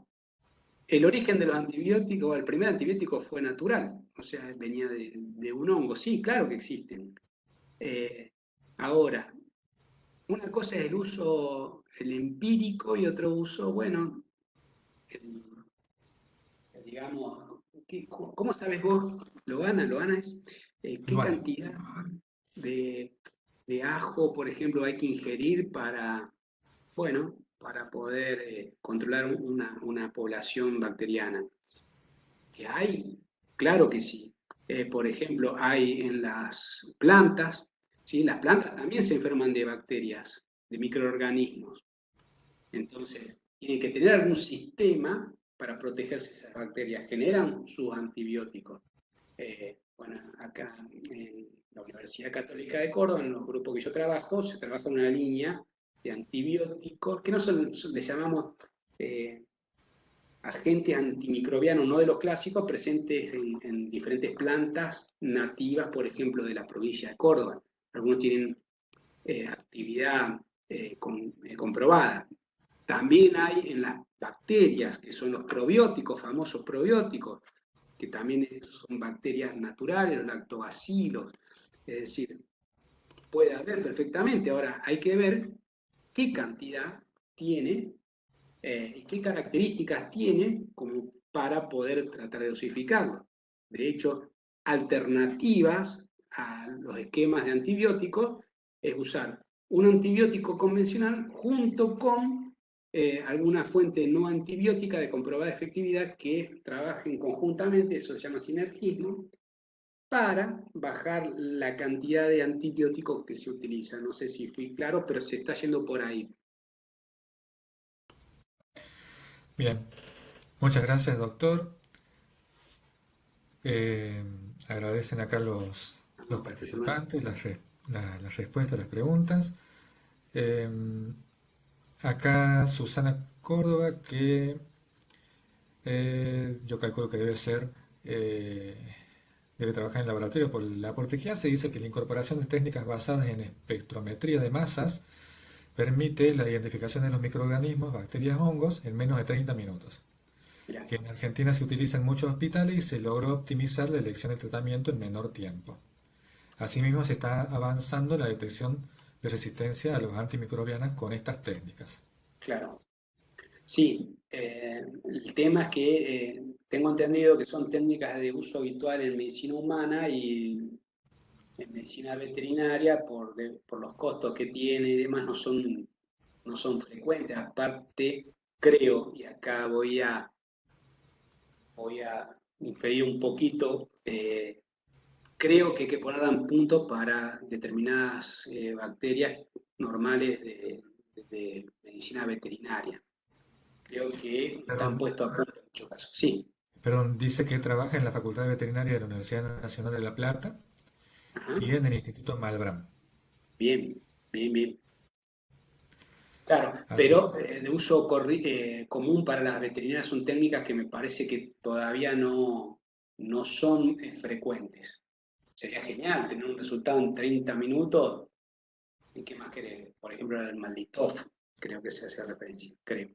S2: el origen de los antibióticos, el primer antibiótico fue natural, o sea, venía de un hongo. Sí, claro que existen. Eh, Ahora, una cosa es el uso, el empírico y otro uso, bueno, el, digamos, ¿cómo sabes vos, Loana es, qué
S1: Luana.
S2: cantidad de, de ajo, por ejemplo, hay que ingerir para, bueno, para poder controlar una población bacteriana? ¿Que hay? Claro que sí. Por ejemplo, hay en las plantas, ¿sí? Las plantas también se enferman de bacterias, de microorganismos. Entonces, tienen que tener algún sistema para protegerse de esas bacterias. Generan sus antibióticos. Bueno, acá en la Universidad Católica de Córdoba, en los grupos que yo trabajo, se trabaja una línea de antibióticos que no son, les llamamos eh, agentes antimicrobianos, no de los clásicos, presentes en diferentes plantas nativas, por ejemplo, de la provincia de Córdoba. Algunos tienen actividad comprobada. También hay en las bacterias, que son los probióticos, famosos probióticos, que también son bacterias naturales, los lactobacilos. Es decir, puede haber perfectamente. Ahora hay que ver qué cantidad tiene y qué características tiene como para poder tratar de dosificarlo. De hecho, alternativas a los esquemas de antibióticos es usar un antibiótico convencional junto con alguna fuente no antibiótica de comprobada efectividad que trabajen conjuntamente, eso se llama sinergismo, para bajar la cantidad de antibióticos que se utiliza. No sé si fui claro, pero se está yendo por ahí.
S1: Bien, muchas gracias, doctor. Eh, Agradecen acá los
S2: No, personal.
S1: participantes las respuestas a las preguntas. Eh, Acá Susana Córdoba, que yo calculo que eh, debe trabajar en laboratorio por el aporte que hace, dice que la incorporación de técnicas basadas en espectrometría de masas permite la identificación de los microorganismos, bacterias, hongos en menos de 30 minutos.
S2: Mirá.
S1: Que en Argentina se utiliza en muchos hospitales y se logró optimizar la elección de tratamiento en menor tiempo. Asimismo, se está avanzando en la detección de resistencia a los antimicrobianos con estas técnicas.
S2: Claro. Sí, el tema es que tengo entendido que son técnicas de uso habitual en medicina humana y en medicina veterinaria, por los costos que tiene y demás, no son no son frecuentes. Aparte, creo, y acá voy a inferir un poquito, creo que hay que ponerla en punto para determinadas bacterias normales de medicina veterinaria. Creo que están
S1: Perdón,
S2: puestos a punto en muchos casos. Sí.
S1: perdón, dice que trabaja en la Facultad de Veterinaria de la Universidad Nacional de La Plata
S2: Ajá.
S1: y en el Instituto Malbrán.
S2: Bien, bien, bien. Claro,
S1: Así
S2: pero
S1: que,
S2: de uso común para las veterinarias son técnicas que me parece que todavía no son frecuentes. Sería genial tener un resultado en 30 minutos. ¿Y qué más querés? Por ejemplo, el Malditoff, creo que se hace referencia, creo.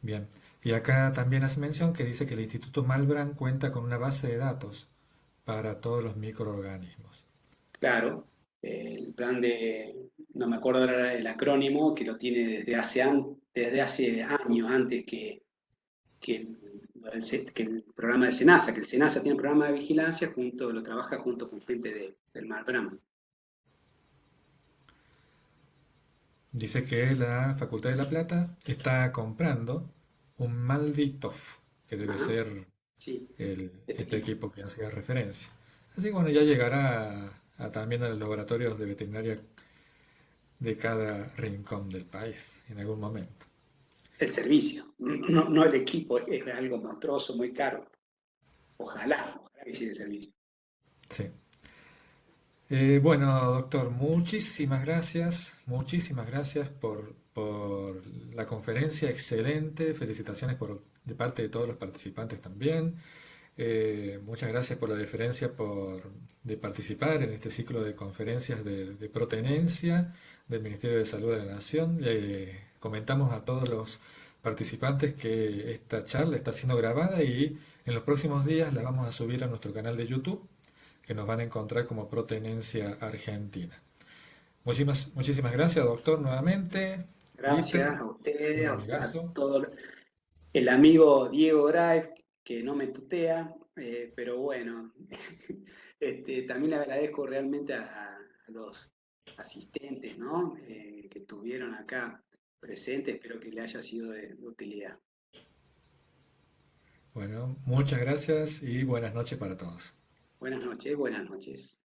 S1: bien. Y acá también hace mención que dice que el Instituto Malbrán cuenta con una base de datos para todos los microorganismos.
S2: Claro, el plan no me acuerdo ahora el acrónimo, que lo tiene desde hace años, antes que el programa de SENASA, que el SENASA tiene un programa de vigilancia, lo trabaja junto con gente del Malbrán.
S1: Dice que la Facultad de La Plata está comprando un Malditov, que debe
S2: Ajá,
S1: ser
S2: sí, este
S1: este
S2: equipo.
S1: equipo que hacía referencia. Así que bueno, ya llegará también a los laboratorios de veterinaria de cada rincón del país en algún momento.
S2: El servicio, no el equipo, es algo monstruoso, muy caro. Ojalá que llegue el servicio.
S1: Sí. Bueno, doctor, muchísimas gracias por la conferencia, excelente, felicitaciones de parte de todos los participantes también. Muchas gracias por la deferencia de participar en este ciclo de conferencias de protenencia del Ministerio de Salud de la Nación. Le comentamos a todos los participantes que esta charla está siendo grabada y en los próximos días la vamos a subir a nuestro canal de YouTube, que nos van a encontrar como Protenencia Argentina. Muchísimas gracias, doctor, nuevamente.
S2: Gracias
S1: Dieter,
S2: a
S1: un
S2: usted, a
S1: amigazo.
S2: todo el amigo Diego Graef, que no me tutea, pero bueno, también le agradezco realmente a los asistentes, ¿no? Que estuvieron acá presentes, espero que le haya sido de utilidad.
S1: Bueno, muchas gracias y buenas noches para todos.
S2: Buenas noches, buenas noches.